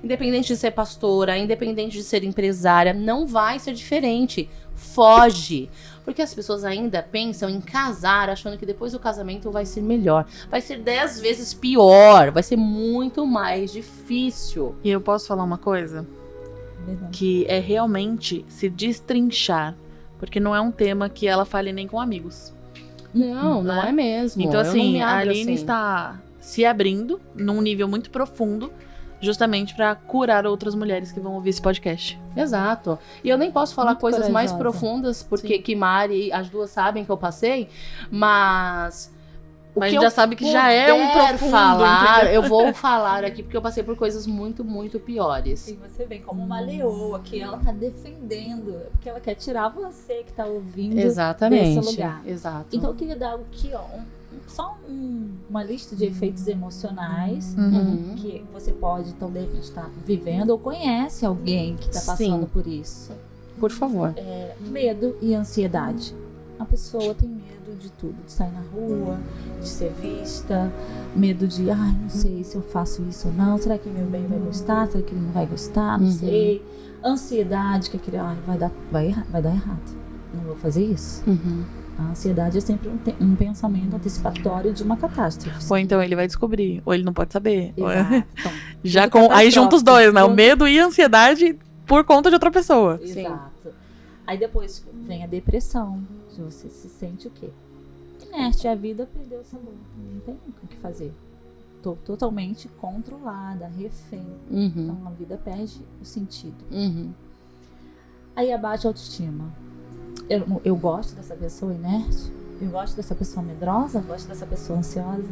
Independente de ser pastora, independente de ser empresária, não vai ser diferente. Foge. Porque as pessoas ainda pensam em casar, achando que depois do casamento vai ser melhor. Vai ser 10 vezes pior. Vai ser muito mais difícil. E eu posso falar uma coisa? Que é realmente se destrinchar Porque não é um tema que ela fale nem com amigos. Não é mesmo. Então, assim, a Aline assim. está se abrindo num nível muito profundo, justamente pra curar outras mulheres que vão ouvir esse podcast. Exato. E eu nem posso falar Muito coisas mais corajosa. profundas, porque Sim. que Mari, as duas sabem que eu passei, mas... o Mas que a gente já eu sabe que já é um puder profundo, falar, entendeu? eu vou falar aqui, porque eu passei por coisas muito, muito piores. E você vem como uma leoa que ela tá defendendo, porque ela quer tirar você que tá ouvindo Exatamente. desse lugar. Exato. Então eu queria dar aqui, ó, uma lista de efeitos emocionais Uhum. que você pode, então, de repente, estar vivendo ou conhece alguém que tá passando Sim. por isso. Por favor. Medo e ansiedade. A pessoa tem medo de tudo, de sair na rua, de ser vista, medo de, não sei se eu faço isso ou não, será que meu bem vai gostar, será que ele não vai gostar, não Uhum. sei. Ansiedade, que é aquele, vai dar errado, não vou fazer isso. Uhum. A ansiedade é sempre um pensamento antecipatório de uma catástrofe. Ou então ele vai descobrir, ou ele não pode saber. Exato. Então, Já tudo aí junta os dois, né? O catastrófico. medo e a ansiedade por conta de outra pessoa. Exato. Aí depois vem a depressão. Você se sente o quê? Inerte, a vida perdeu o sabor. Não tem o que fazer. Tô totalmente controlada, refém. Uhum. Então a vida perde o sentido. Uhum. Aí abaixa a autoestima. Eu gosto dessa pessoa inerte. Eu gosto dessa pessoa medrosa. Eu gosto dessa pessoa ansiosa.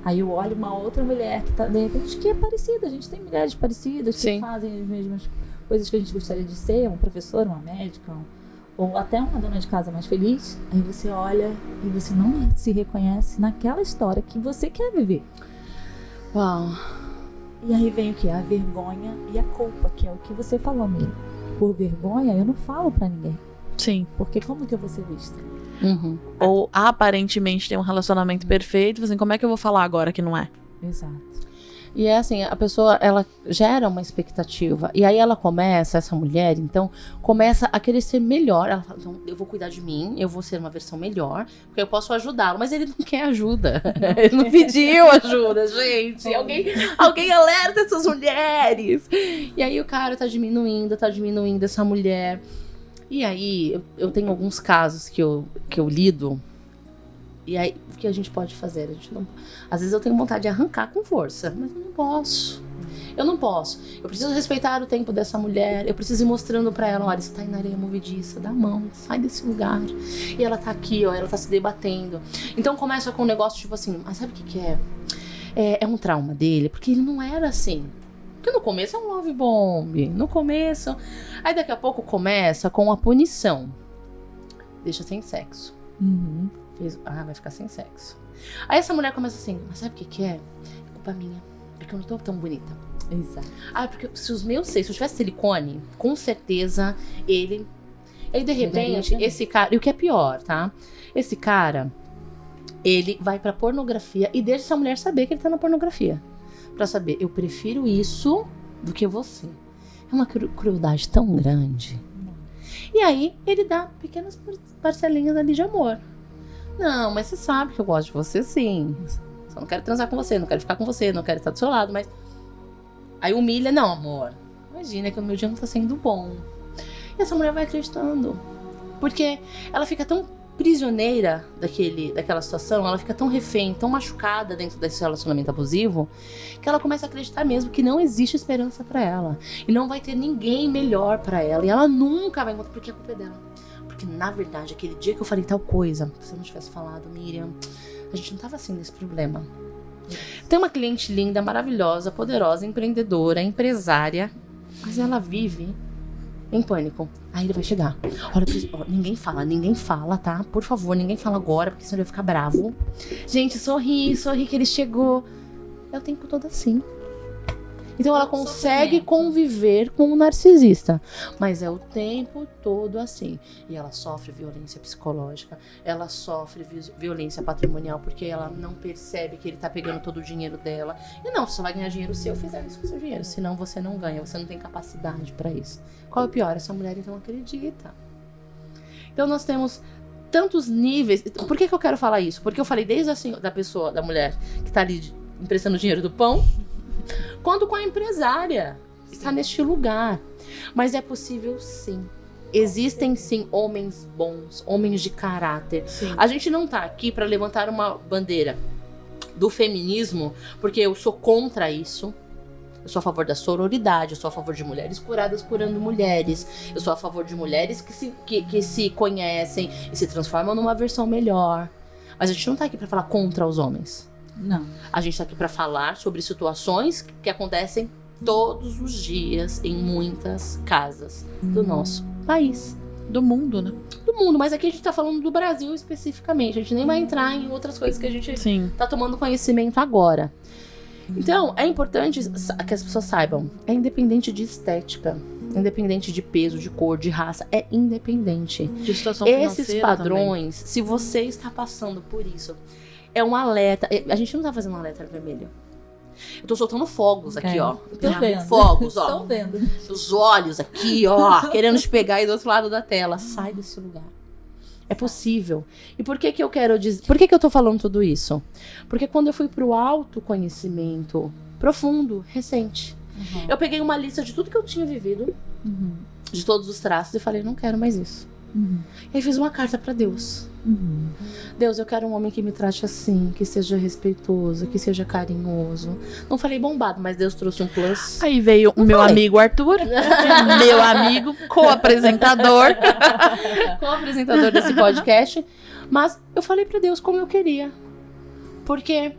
Aí eu olho uma outra mulher que tá, de repente, que é parecida. A gente tem mulheres parecidas que Sim. fazem as mesmas coisas que a gente gostaria de ser. Um professor, uma médica, ou até uma dona de casa mais feliz. Aí você olha e você não se reconhece naquela história que você quer viver. Uau. E aí vem o que? A vergonha e a culpa, que é o que você falou, Miriam. Por vergonha, eu não falo pra ninguém. Sim. Porque como que eu vou ser vista? Uhum. Ou aparentemente tem um relacionamento perfeito, assim, como é que eu vou falar agora que não é? Exato. E é assim, a pessoa, ela gera uma expectativa. E aí ela começa, essa mulher, então, começa a querer ser melhor. Ela fala, então, eu vou cuidar de mim, eu vou ser uma versão melhor, porque eu posso ajudá-lo. Mas ele não quer ajuda. Ele não pediu ajuda, gente. Alguém alerta essas mulheres. E aí o cara tá diminuindo essa mulher. E aí, eu tenho alguns casos que eu lido. E aí, o que a gente pode fazer? A gente não... Às vezes eu tenho vontade de arrancar com força, mas eu não posso. Eu não posso. Eu preciso respeitar o tempo dessa mulher. Eu preciso ir mostrando pra ela, olha, você tá aí na areia movediça, dá a mão, sai desse lugar. E ela tá aqui, ó, ela tá se debatendo. Então começa com um negócio tipo assim, mas sabe o que é? É um trauma dele, porque ele não era assim. Porque no começo é um love bomb. No começo... Aí daqui a pouco começa com a punição. Deixa sem sexo. Uhum. Vai ficar sem sexo. Aí essa mulher começa assim, mas sabe o que é? É culpa minha. Porque eu não tô tão bonita. Exato. Porque se os meus seios, se eu tivesse silicone, com certeza ele... Aí de repente, esse cara... E o que é pior, tá? Esse cara, ele vai pra pornografia e deixa essa mulher saber que ele tá na pornografia. Pra saber, eu prefiro isso do que você. É uma crueldade tão grande. E aí, ele dá pequenas parcelinhas ali de amor. Não, mas você sabe que eu gosto de você sim. Só não quero transar com você, não quero ficar com você, não quero estar do seu lado, mas... Aí humilha, não, amor. Imagina que o meu dia não tá sendo bom. E essa mulher vai acreditando. Porque ela fica tão prisioneira daquela situação, ela fica tão refém, tão machucada dentro desse relacionamento abusivo, que ela começa a acreditar mesmo que não existe esperança pra ela. E não vai ter ninguém melhor pra ela. E ela nunca vai encontrar, porque a culpa é dela. Porque, na verdade, aquele dia que eu falei tal coisa, se você não tivesse falado, Miriam, a gente não tava assim nesse problema. Tem uma cliente linda, maravilhosa, poderosa, empreendedora, empresária, mas ela vive em pânico. Aí ele vai chegar. Olha, ninguém fala, tá? Por favor, ninguém fala agora, porque senão ele vai ficar bravo. Gente, sorri que ele chegou. É o tempo todo assim. Então ela consegue conviver com um narcisista, mas é o tempo todo assim. E ela sofre violência psicológica, ela sofre violência patrimonial, porque ela não percebe que ele tá pegando todo o dinheiro dela. E não, você só vai ganhar dinheiro se eu fizer isso com o seu dinheiro, senão você não ganha, você não tem capacidade pra isso. Qual é o pior? Essa mulher então acredita. Então nós temos tantos níveis. Por que eu quero falar isso? Porque eu falei desde assim, da mulher que tá ali emprestando dinheiro do pão, quanto com a empresária. Está neste lugar. Mas é possível sim. existem sim homens bons, homens de caráter. Sim. A gente não tá aqui para levantar uma bandeira do feminismo, porque eu sou contra isso. Eu sou a favor da sororidade, eu sou a favor de mulheres curadas curando mulheres, eu sou a favor de mulheres que se conhecem e se transformam numa versão melhor. Mas a gente não tá aqui pra falar contra os homens. Não. A gente tá aqui pra falar sobre situações que acontecem todos os dias em muitas casas do nosso país. Do mundo, né? Do mundo, mas aqui a gente tá falando do Brasil especificamente. A gente nem vai entrar em outras coisas que a gente tá tomando conhecimento agora. Então, é importante que as pessoas saibam, é independente de estética, independente de peso, de cor, de raça, é independente. De situação Esses padrões, também. Se você está passando por isso, é um alerta. A gente não tá fazendo um alerta vermelho. Eu tô soltando fogos aqui, ó. Tô vendo. Fogos, ó. Tô vendo. Os olhos aqui, ó, querendo te pegar aí do outro lado da tela. Sai desse lugar. É possível. E por que eu quero dizer... Por que eu tô falando tudo isso? Porque quando eu fui pro autoconhecimento profundo, recente, eu peguei uma lista de tudo que eu tinha vivido, de todos os traços, e falei, não quero mais isso. E aí fiz uma carta pra Deus. Deus, eu quero um homem que me trate assim, que seja respeitoso, que seja carinhoso. Não falei bombado, mas Deus trouxe um plus. Aí veio o meu amigo Arthur, meu amigo, co-apresentador. Co-apresentador desse podcast. Mas eu falei pra Deus como eu queria. Porque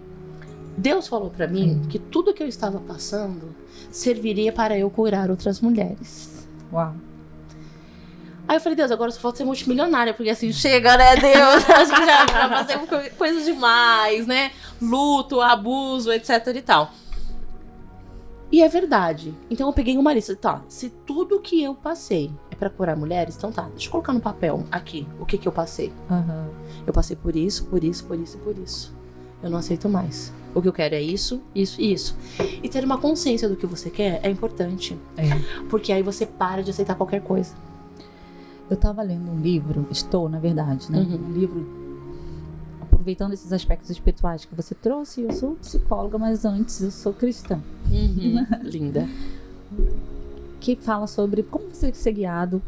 Deus falou pra mim que tudo que eu estava passando serviria para eu curar outras mulheres. Uau. Aí eu falei, Deus, agora só falta ser multimilionária, porque assim, chega, né, Deus? Acho que já passei por coisas demais, né? Luto, abuso, etc e tal. E é verdade. Então eu peguei uma lista, tá, se tudo que eu passei é pra curar mulheres, então tá, deixa eu colocar no papel aqui o que eu passei. Eu passei por isso, por isso, por isso e por isso. Eu não aceito mais. O que eu quero é isso, isso e isso. E ter uma consciência do que você quer é importante. Porque aí você para de aceitar qualquer coisa. Eu estava lendo um livro, na verdade, né? Um livro, aproveitando esses aspectos espirituais que você trouxe. Eu sou psicóloga, mas antes eu sou cristã. Linda. Que fala sobre como você ser guiado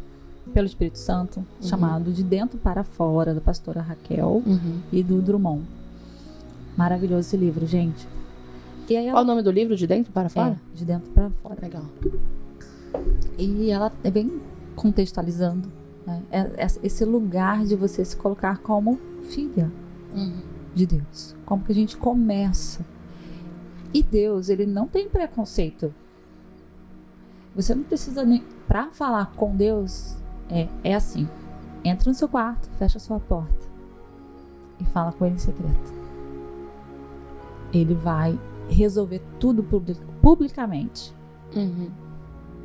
pelo Espírito Santo, chamado De Dentro para Fora, da pastora Raquel e do Drummond. Maravilhoso esse livro, gente. E aí Qual o nome do livro? De Dentro para Fora? De Dentro para Fora. Legal. E ela é bem contextualizando, né? Esse lugar de você se colocar como filha de Deus. Como que a gente começa. E Deus, ele não tem preconceito. Você não precisa nem... Pra falar com Deus, é assim. Entra no seu quarto, fecha a sua porta e fala com ele em secreto. Ele vai resolver tudo publicamente.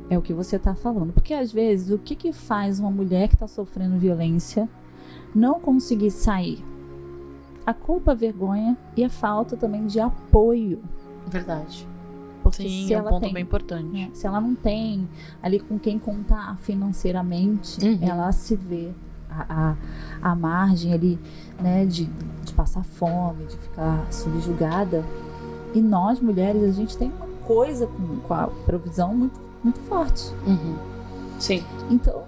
É o que você está falando. Porque às vezes, o que faz uma mulher que está sofrendo violência não conseguir sair? A culpa, a vergonha e a falta também de apoio. Verdade. Porque Sim, se é um ela ponto tem, bem importante. né, se ela não tem ali com quem contar financeiramente, ela se vê à margem ali, né, de passar fome, de ficar subjugada. E nós, mulheres, a gente tem uma coisa com a provisão muito forte. Sim. Então,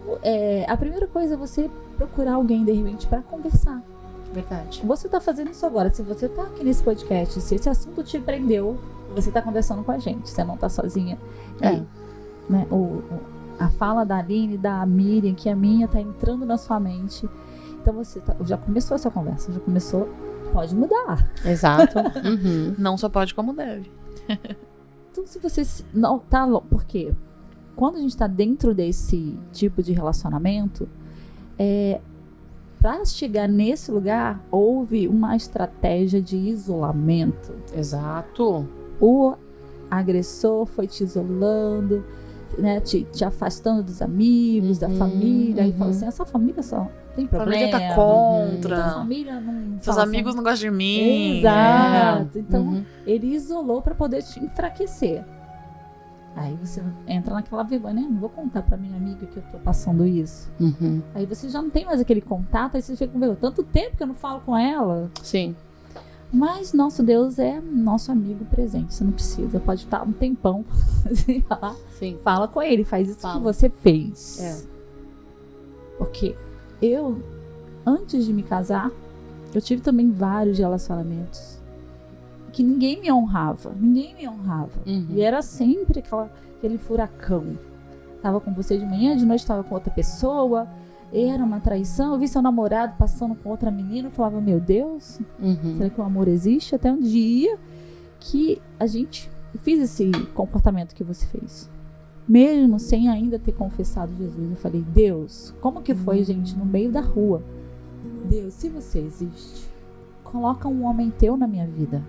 a primeira coisa é você procurar alguém, de repente, para conversar. Verdade. Você tá fazendo isso agora. Se você tá aqui nesse podcast, se esse assunto te prendeu, você tá conversando com a gente. Você não tá sozinha. Né, a fala da Aline, da Miriam, que a minha tá entrando na sua mente. Então você já começou essa conversa, pode mudar. Exato. Não só pode como deve. Então se você não tá... Por quê? Quando a gente tá dentro desse tipo de relacionamento, para chegar nesse lugar, houve uma estratégia de isolamento. Exato. O agressor foi te isolando, né, te afastando dos amigos, da família, e falou assim, essa família só tem problema. A família tá contra. A família não... Seus amigos não gostam de mim. Exato. Então, ele isolou para poder te enfraquecer. Aí você entra naquela vergonha, né? Não vou contar pra minha amiga que eu tô passando isso. Aí você já não tem mais aquele contato, aí você fica com vergonha. Tanto tempo que eu não falo com ela. Sim. Mas nosso Deus é nosso amigo presente. Você não precisa, pode estar um tempão. Assim, Sim. Fala com ele, faz isso que você fez. Porque eu, antes de me casar, eu tive também vários relacionamentos que ninguém me honrava. E era sempre aquele furacão. Tava com você de manhã, de noite tava com outra pessoa. Era uma traição. Eu vi seu namorado passando com outra menina. Eu falava, meu Deus, será que o amor existe? Até um dia que eu fiz esse comportamento que você fez. Mesmo sem ainda ter confessado Jesus. Eu falei, Deus, como que foi, gente, no meio da rua? Deus, se você existe, coloca um homem teu na minha vida.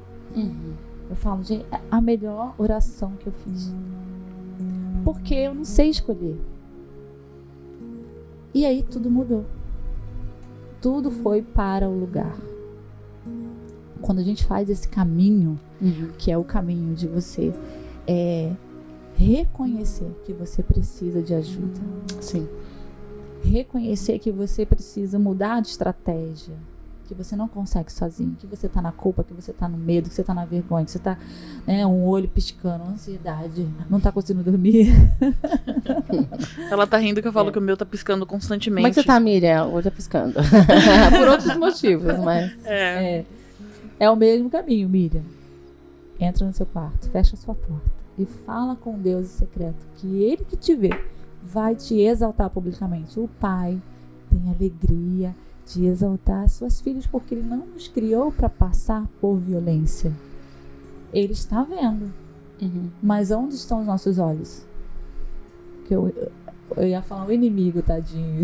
Eu falo, gente, é a melhor oração que eu fiz. Porque eu não sei escolher. E aí tudo mudou. Tudo foi para o lugar. Quando a gente faz esse caminho, que é o caminho de você reconhecer que você precisa de ajuda. Sim. Reconhecer que você precisa mudar de estratégia. Que você não consegue sozinho. Que você tá na culpa, que você tá no medo, que você tá na vergonha, que você tá, um olho piscando, ansiedade, não tá conseguindo dormir. Ela tá rindo que eu falo que o meu tá piscando constantemente. Como é que você tá, Miriam? O olho tá piscando. Por outros motivos, mas... É o mesmo caminho, Miriam. Entra no seu quarto, fecha a sua porta e fala com Deus em secreto, que Ele que te vê vai te exaltar publicamente. O Pai tem alegria de exaltar suas filhas, porque Ele não nos criou para passar por violência. Ele está vendo. Mas onde estão os nossos olhos? Que eu ia falar o inimigo, tadinho.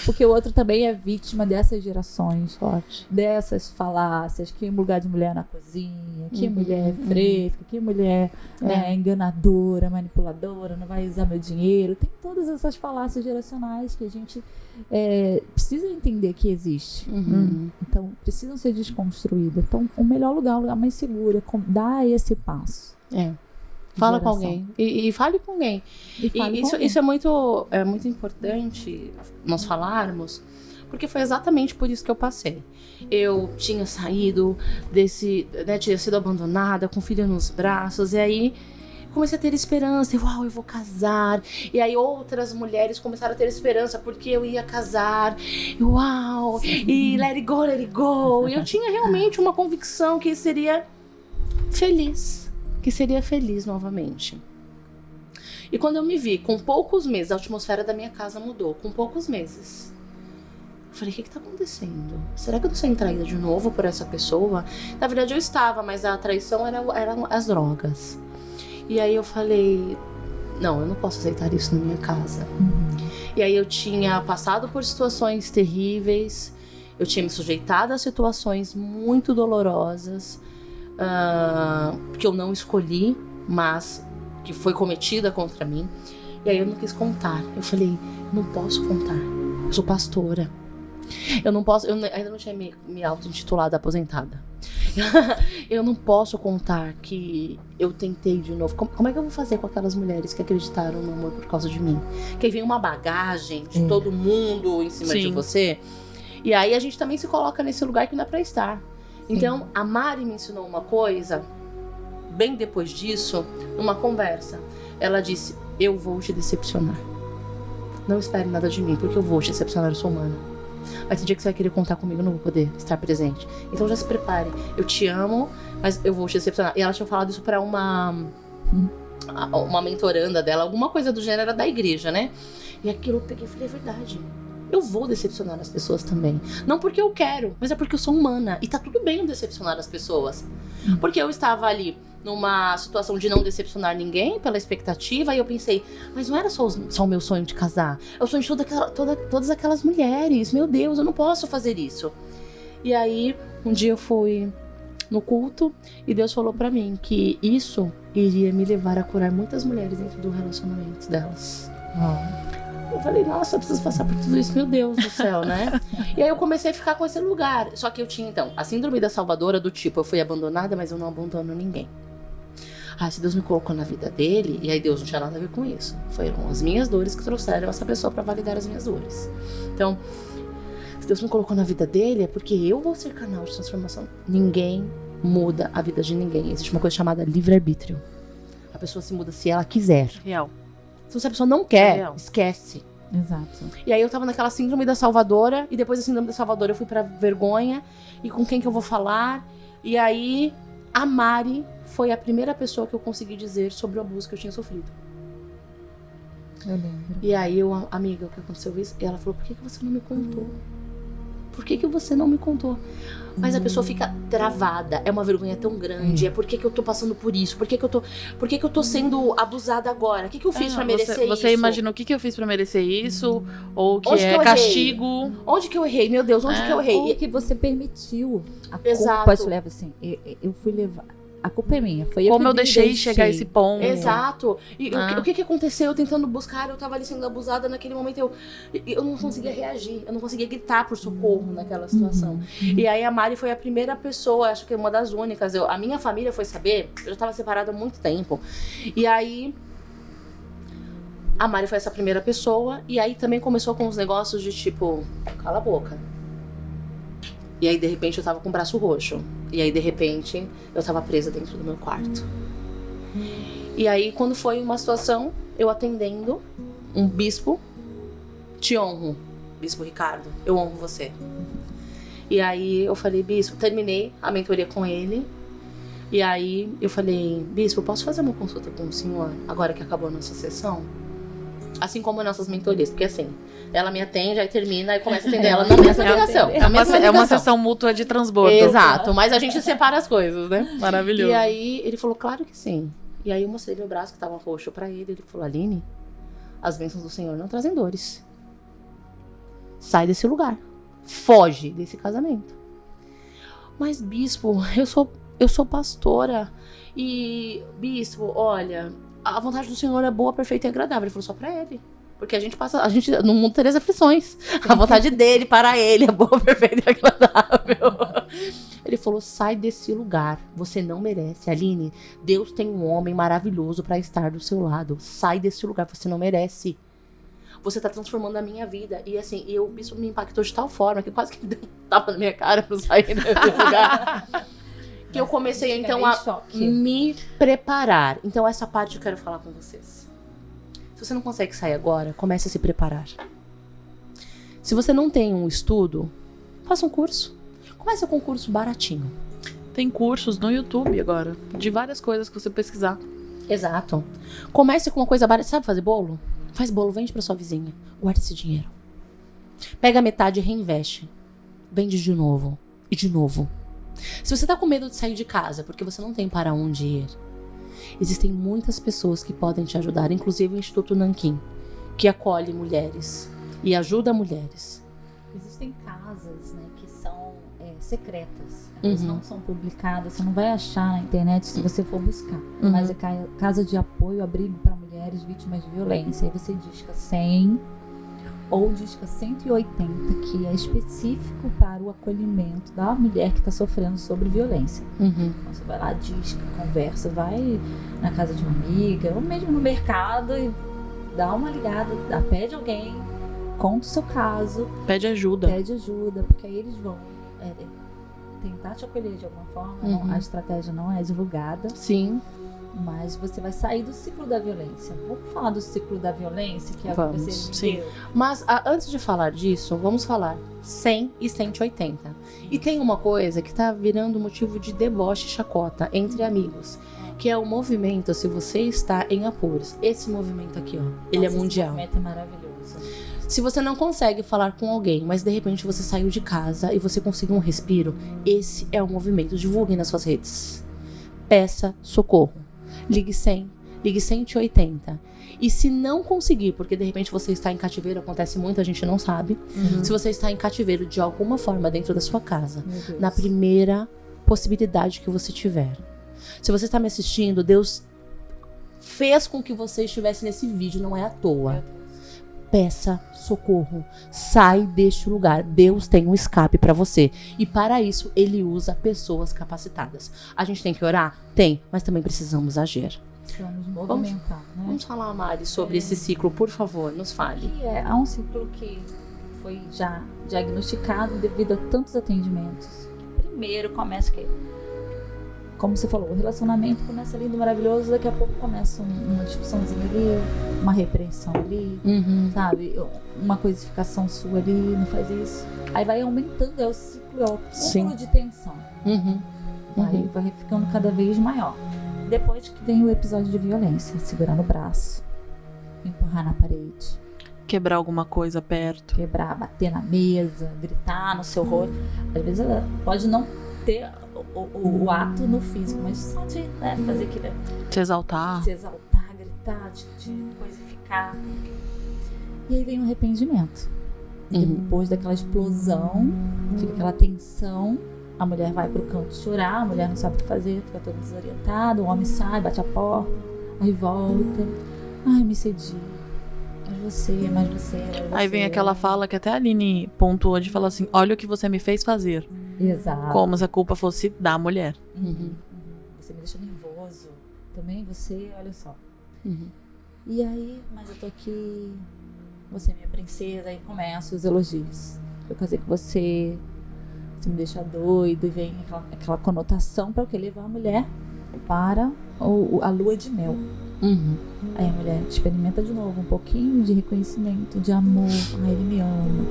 Porque o outro também é vítima dessas gerações, dessas falácias, que lugar de mulher na cozinha, que mulher é fresca, que mulher é enganadora, manipuladora, não vai usar meu dinheiro. Tem todas essas falácias geracionais que a gente precisa entender que existe. Então, precisam ser desconstruídas. Então, o melhor lugar, o lugar mais seguro, é dar esse passo. Fala com alguém. E fale com alguém. Isso é muito importante nós falarmos, porque foi exatamente por isso que eu passei. Eu tinha saído tinha sido abandonada, com filha nos braços, e aí comecei a ter esperança. Uau, eu vou casar. E aí outras mulheres começaram a ter esperança porque eu ia casar. Uau! E let it go, let it go. E eu tinha realmente uma convicção que seria feliz. Que seria feliz novamente. E quando eu me vi com poucos meses, a atmosfera da minha casa mudou, com poucos meses. Eu falei, o que está acontecendo? Será que eu tô sendo traída de novo por essa pessoa? Na verdade eu estava, mas a traição eram as drogas. E aí eu falei, não, eu não posso aceitar isso na minha casa. E aí eu tinha passado por situações terríveis, eu tinha me sujeitado a situações muito dolorosas, que eu não escolhi, mas que foi cometida contra mim. E aí eu não quis contar. Eu falei, não posso contar. Eu sou pastora. Eu não posso, eu ainda não tinha me auto-intitulado aposentada. Eu não posso contar que eu tentei de novo. Como é que eu vou fazer com aquelas mulheres que acreditaram no amor por causa de mim? Que aí vem uma bagagem de todo mundo em cima de você. E aí a gente também se coloca nesse lugar que não é pra estar. Então, a Mari me ensinou uma coisa, bem depois disso, numa conversa. Ela disse, eu vou te decepcionar. Não espere nada de mim, porque eu vou te decepcionar, eu sou humana. Mas esse dia que você vai querer contar comigo, eu não vou poder estar presente. Então já se prepare. Eu te amo, mas eu vou te decepcionar. E ela tinha falado isso pra uma mentoranda dela, alguma coisa do gênero da igreja, né? E aquilo eu peguei e falei, é verdade. Eu vou decepcionar as pessoas também. Não porque eu quero, mas é porque eu sou humana. E tá tudo bem eu decepcionar as pessoas. Porque eu estava ali numa situação de não decepcionar ninguém pela expectativa. E eu pensei, mas não era só o meu sonho de casar. É o sonho de todas aquelas mulheres. Meu Deus, eu não posso fazer isso. E aí, um dia eu fui no culto e Deus falou pra mim que isso iria me levar a curar muitas mulheres dentro do relacionamento delas. Eu falei, nossa, eu preciso passar por tudo isso, meu Deus do céu, né? E aí eu comecei a ficar com esse lugar. Só que eu tinha, então, a síndrome da salvadora do tipo, eu fui abandonada, mas eu não abandono ninguém. Se Deus me colocou na vida dele, e aí Deus não tinha nada a ver com isso. Foram as minhas dores que trouxeram essa pessoa pra validar as minhas dores. Então, se Deus me colocou na vida dele, é porque eu vou ser canal de transformação. Ninguém muda a vida de ninguém. Existe uma coisa chamada livre-arbítrio. A pessoa se muda se ela quiser. Real. Se a pessoa não quer, esquece. Exato. E aí eu tava naquela síndrome da salvadora, e depois da síndrome da salvadora eu fui pra vergonha, e com quem que eu vou falar? E aí a Mari foi a primeira pessoa que eu consegui dizer sobre o abuso que eu tinha sofrido. Eu lembro. E aí eu, amiga, o que aconteceu isso? E ela falou, por que você não me contou? Por que você não me contou? Mas a pessoa fica travada. É uma vergonha tão grande. É por que eu tô passando por isso? Por que eu tô sendo abusada agora? O que eu fiz pra merecer isso? Você imagina o que eu fiz pra merecer isso? Ou que Onde é que eu castigo? Onde que eu errei? Meu Deus, onde que eu errei? Ou que você permitiu. A Exato. culpa te leva assim. Eu fui levar. A culpa é minha. Foi Como eu deixei chegar a esse ponto. Exato. E o que aconteceu? Eu tentando buscar, eu tava ali sendo abusada naquele momento. Eu não conseguia reagir. Eu não conseguia gritar por socorro naquela situação. E aí a Mari foi a primeira pessoa, acho que uma das únicas. A minha família foi saber. Eu já tava separada há muito tempo. E aí a Mari foi essa primeira pessoa. E aí também começou com os negócios de tipo, cala a boca. E aí, de repente, eu tava com o braço roxo. E aí, de repente, eu tava presa dentro do meu quarto. E aí, quando foi uma situação, eu atendendo um bispo, te honro, Bispo Ricardo, eu honro você. E aí, eu falei, bispo, terminei a mentoria com ele. E aí, eu falei, bispo, posso fazer uma consulta com o senhor, agora que acabou a nossa sessão? Assim como nossas mentorias, porque assim, ela me atende, aí termina, aí começa a atender ela na mesma ligação. É uma sessão mútua de transbordo. Exato, mas a gente separa as coisas, né? Maravilhoso. E aí ele falou, claro que sim. E aí eu mostrei meu braço que tava roxo pra ele, ele falou, Aline, as bênçãos do Senhor não trazem dores. Sai desse lugar. Foge desse casamento. Mas bispo, eu sou pastora. E bispo, olha, a vontade do Senhor é boa, perfeita e agradável. Ele falou só pra ele. Porque a gente no mundo tem as aflições. A vontade dele, para ele, é boa, perfeita e agradável. Ele falou, sai desse lugar. Você não merece. Aline, Deus tem um homem maravilhoso pra estar do seu lado. Sai desse lugar, você não merece. Você tá transformando a minha vida. E assim, isso me impactou de tal forma que quase que deu um tapa na minha cara pra eu sair desse lugar. Que eu comecei, então, a me preparar. Então, essa parte eu quero falar com vocês. Se você não consegue sair agora, comece a se preparar. Se você não tem um estudo, faça um curso. Comece com um curso baratinho. Tem cursos no YouTube agora, de várias coisas que você pesquisar. Exato. Comece com uma coisa barata. Sabe fazer bolo? Faz bolo, vende pra sua vizinha. Guarda esse dinheiro. Pega metade e reinveste. Vende de novo. E de novo. Se você tá com medo de sair de casa porque você não tem para onde ir, existem muitas pessoas que podem te ajudar, inclusive o Instituto Nanquim, que acolhe mulheres e ajuda mulheres. Existem casas, né, que são secretas, elas não são publicadas, você não vai achar na internet se você for buscar, mas é casa de apoio, abrigo para mulheres vítimas de violência, aí você disca 100 ou disca 180, que é específico para o acolhimento da mulher que está sofrendo sobre violência. Então você vai lá, disca, conversa, vai na casa de uma amiga, ou mesmo no mercado e dá uma ligada, pede alguém, conta o seu caso. Pede ajuda, porque aí eles vão tentar te acolher de alguma forma. A estratégia não é divulgada. Sim. Mas você vai sair do ciclo da violência. Vamos falar do ciclo da violência, que é o que você viveu. Mas antes de falar disso, vamos falar 100 e 180. E tem uma coisa que tá virando motivo de deboche e chacota entre amigos, que é o movimento, se você está em apuros. Esse movimento aqui, ó, ele é mundial. Esse movimento é maravilhoso. Se você não consegue falar com alguém, mas de repente você saiu de casa e você conseguiu um respiro, esse é o movimento. Divulguem nas suas redes. Peça socorro. Ligue 100, ligue 180. E se não conseguir, porque de repente você está em cativeiro, acontece muito, a gente não sabe. Se você está em cativeiro de alguma forma dentro da sua casa, na primeira possibilidade que você tiver. Se você está me assistindo, Deus fez com que você estivesse nesse vídeo, não é à toa. Peça socorro, sai deste lugar. Deus tem um escape para você. E para isso, Ele usa pessoas capacitadas. A gente tem que orar? Tem, mas também precisamos agir. Precisamos movimentar, vamos falar, Mari, sobre esse ciclo, por favor, nos fale. Há um ciclo que foi já diagnosticado devido a tantos atendimentos. Primeiro começa que como você falou, o relacionamento começa lindo, maravilhoso, daqui a pouco começa uma discussãozinha ali, uma repreensão ali, sabe? Uma coisificação sua ali, não faz isso. Aí vai aumentando, é o ciclo, é o cúmulo de tensão. Vai ficando cada vez maior. Depois que vem o episódio de violência, segurar no braço, empurrar na parede. Quebrar alguma coisa perto. Quebrar, bater na mesa, gritar no seu rosto. Às vezes ela pode não ter o ato no físico, mas só de fazer aquilo. Se exaltar, gritar, te coisificar. E aí vem um arrependimento. Depois daquela explosão, fica aquela tensão, a mulher vai pro canto chorar, a mulher não sabe o que fazer, fica toda desorientada, o homem sai, bate a porta, aí volta. Ai, me cedi. Mas você. Aí vem aquela fala que até a Aline pontuou de falar assim, olha o que você me fez fazer. Exato. Como se a culpa fosse da mulher. Você me deixa nervoso. Também você, olha só. E aí, mas eu tô aqui, você é minha princesa, aí começam os elogios. Eu casei com você me deixa doido, e vem aquela conotação para o que? Levar a mulher para a lua de mel. Aí a mulher experimenta de novo um pouquinho de reconhecimento, de amor. Ai, ele me ama.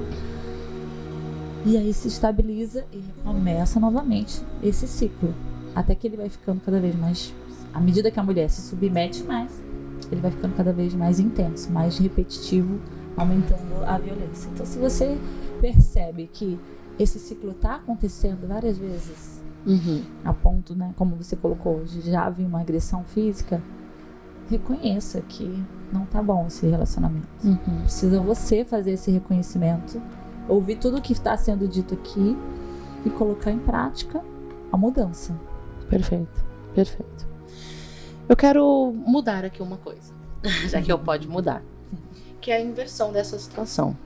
E aí se estabiliza e começa novamente esse ciclo. Até que ele vai ficando cada vez mais... À medida que a mulher se submete mais, ele vai ficando cada vez mais intenso, mais repetitivo, aumentando a violência. Então, se você percebe que esse ciclo está acontecendo várias vezes, a ponto, né, como você colocou hoje, já havia uma agressão física, reconheça que não tá bom esse relacionamento. Precisa você fazer esse reconhecimento, ouvir tudo o que está sendo dito aqui e colocar em prática a mudança. Perfeito. Eu quero mudar aqui uma coisa, já que eu posso mudar, que é a inversão dessa situação,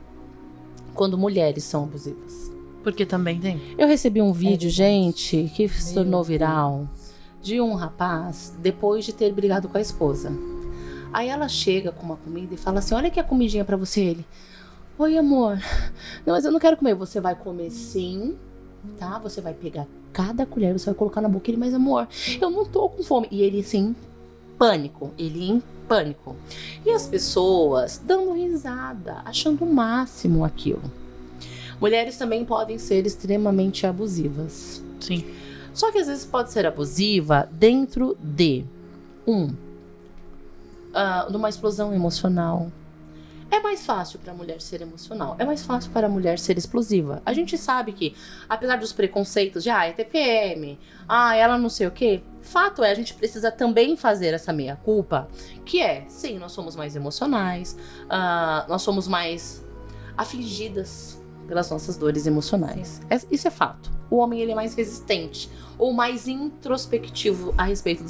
quando mulheres são abusivas. Porque também tem. Eu recebi um vídeo, gente, que se tornou viral, de um rapaz depois de ter brigado com a esposa. Aí ela chega com uma comida e fala assim, olha aqui a comidinha pra você. Ele, oi amor, não, mas eu não quero comer. Você vai comer sim, tá? Você vai pegar cada colher, você vai colocar na boca. Ele, mas amor, eu não tô com fome. E ele assim, pânico, em pânico. E as pessoas dando risada, achando o máximo aquilo. Mulheres também podem ser extremamente abusivas. Sim. Só que às vezes pode ser abusiva dentro de numa explosão emocional. É mais fácil para a mulher ser emocional. É mais fácil para a mulher ser explosiva. A gente sabe que, apesar dos preconceitos de é TPM, ela não sei o quê, fato é, a gente precisa também fazer essa meia-culpa, que é, sim, nós somos mais emocionais, nós somos mais afligidas pelas nossas dores emocionais. Isso é fato. O homem, ele é mais resistente ou mais introspectivo a respeito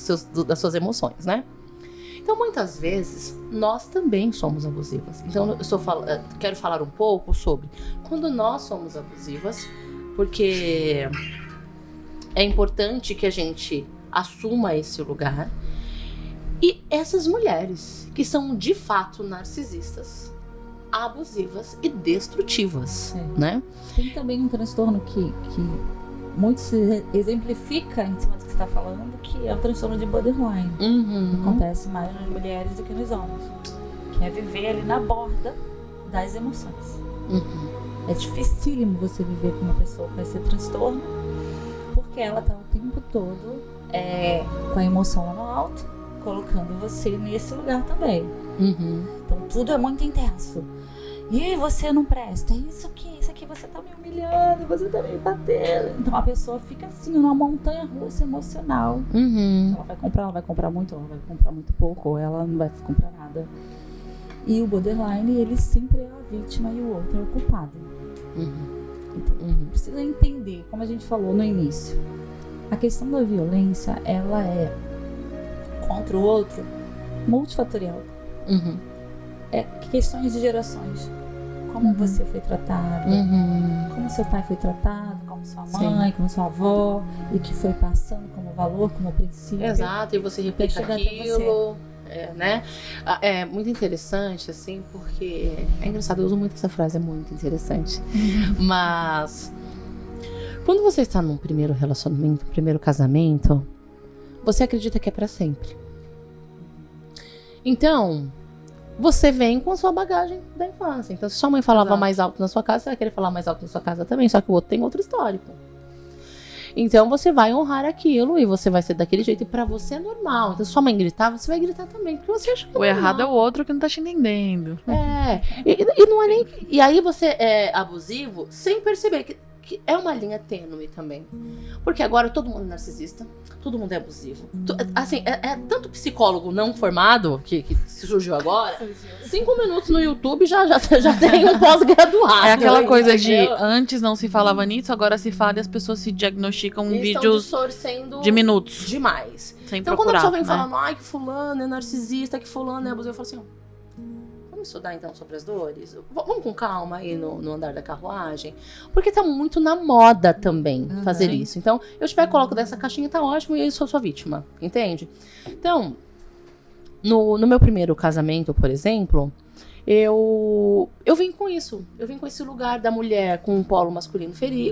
das suas emoções, né? Então, muitas vezes, nós também somos abusivas. Então, quero falar um pouco sobre quando nós somos abusivas, porque é importante que a gente assuma esse lugar. E essas mulheres que são, de fato, narcisistas, abusivas e destrutivas, né? Tem também um transtorno que muito se exemplifica em cima do que você está falando, que é o transtorno de borderline. Acontece mais nas mulheres do que nos homens, que é viver ali na borda das emoções. É dificílimo você viver com uma pessoa com esse transtorno, porque ela está o tempo todo com a emoção lá no alto, colocando você nesse lugar também. Então tudo é muito intenso. E você não presta, isso aqui você tá me humilhando, você tá me batendo. Então a pessoa fica assim, numa montanha russa emocional. Ela vai comprar muito, ela vai comprar muito pouco, ou ela não vai comprar nada. E o borderline, ele sempre é a vítima e o outro é o culpado. Então precisa entender, como a gente falou no início, a questão da violência, ela é contra o outro multifatorial. É questões de gerações. Como você foi tratado, como seu pai foi tratado, como sua mãe, como sua avó, e que foi passando como valor, como princípio. Exato, e você repete aquilo, né? É muito interessante, assim, porque é engraçado, eu uso muito essa frase, é muito interessante. Mas quando você está num primeiro relacionamento, primeiro casamento, você acredita que é pra sempre. Então, você vem com a sua bagagem da infância. Então, se sua mãe falava mais alto na sua casa, você vai querer falar mais alto na sua casa também. Só que o outro tem outro histórico. Então, você vai honrar aquilo e você vai ser daquele jeito. E pra você é normal. Então, se sua mãe gritava, você vai gritar também. Porque você acha que é normal. O errado é o outro que não tá te entendendo. E não é nem... E aí você é abusivo sem perceber que é uma linha tênue também. Porque agora todo mundo é narcisista, todo mundo é abusivo. Assim, é tanto psicólogo não formado, que surgiu agora, 5 minutos no YouTube já tem um pós-graduado. É aquela coisa de antes não se falava nisso, agora se fala e as pessoas se diagnosticam em vídeos de minutos. Demais. Sem então procurar, quando a pessoa vem né? falando, ai, que fulano é narcisista, que fulano é abusivo, eu falo assim, vamos estudar então sobre as dores? Vamos com calma aí no andar da carruagem? Porque tá muito na moda também fazer isso. Então, eu te pego, coloco dessa caixinha, tá ótimo, e eu sou sua vítima, entende? Então, no meu primeiro casamento, por exemplo, eu vim com isso. Eu vim com esse lugar da mulher com um polo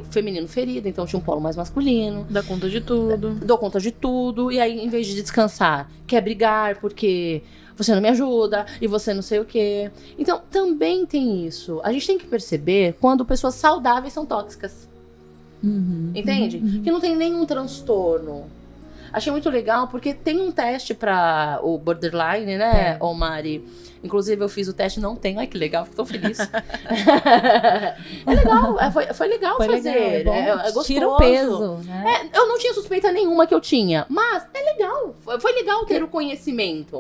feminino ferido, então tinha um polo mais masculino. Dá conta de tudo. Dou conta de tudo, e aí, em vez de descansar, quer brigar porque você não me ajuda, e você não sei o quê. Então, também tem isso. A gente tem que perceber quando pessoas saudáveis são tóxicas. Entende? Que não tem nenhum transtorno. Achei muito legal, porque tem um teste para o borderline, né, ô Mari? Inclusive, eu fiz o teste, não tenho. Ai, que legal, fico tão feliz. É legal, foi legal fazer. Legal, é gostoso. Tira o peso, né? Eu não tinha suspeita nenhuma que eu tinha, mas é legal. Foi legal ter o conhecimento.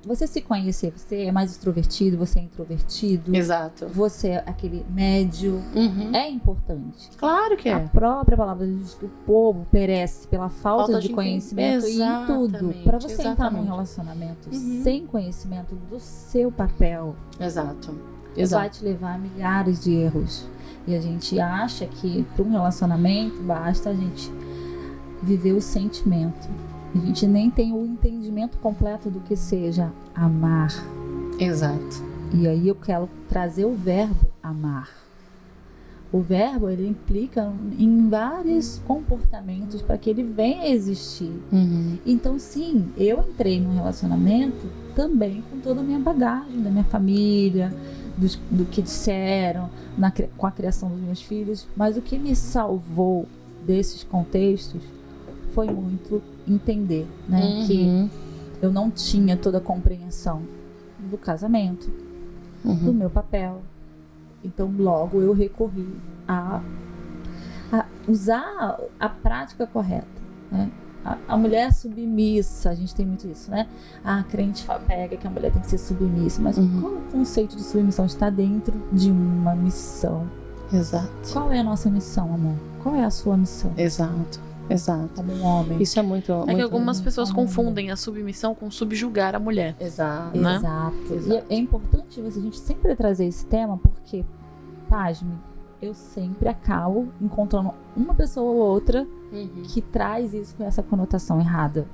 Você se conhecer, você é mais extrovertido, você é introvertido. Exato. Você é aquele médio. É importante. Claro que é. A própria palavra diz que o povo perece pela falta de conhecimento e em tudo. Para você entrar num relacionamento sem conhecimento do seu papel, Exato. vai te levar a milhares de erros. E a gente acha que para um relacionamento basta a gente viver o sentimento. A gente nem tem o entendimento completo do que seja amar. Exato. E aí eu quero trazer o verbo amar. O verbo, ele implica em vários comportamentos para que ele venha a existir. Então, sim, eu entrei num relacionamento também com toda a minha bagagem, da minha família, do que disseram, com a criação dos meus filhos. Mas o que me salvou desses contextos foi muito entender, né, que eu não tinha toda a compreensão do casamento, do meu papel. Então, logo eu recorri a usar a prática correta, né? A mulher submissa, a gente tem muito isso, né? A crente pega que a mulher tem que ser submissa, mas qual o conceito de submissão? Está dentro de uma missão. Exato. Qual é a nossa missão, amor? Qual é a sua missão? Exato. Como um homem. Isso é muito... É que algumas pessoas confundem a submissão com subjugar a mulher. Exato. Né? Exato. E é importante a gente sempre trazer esse tema, porque, pasme, eu sempre acabo encontrando uma pessoa ou outra que traz isso com essa conotação errada.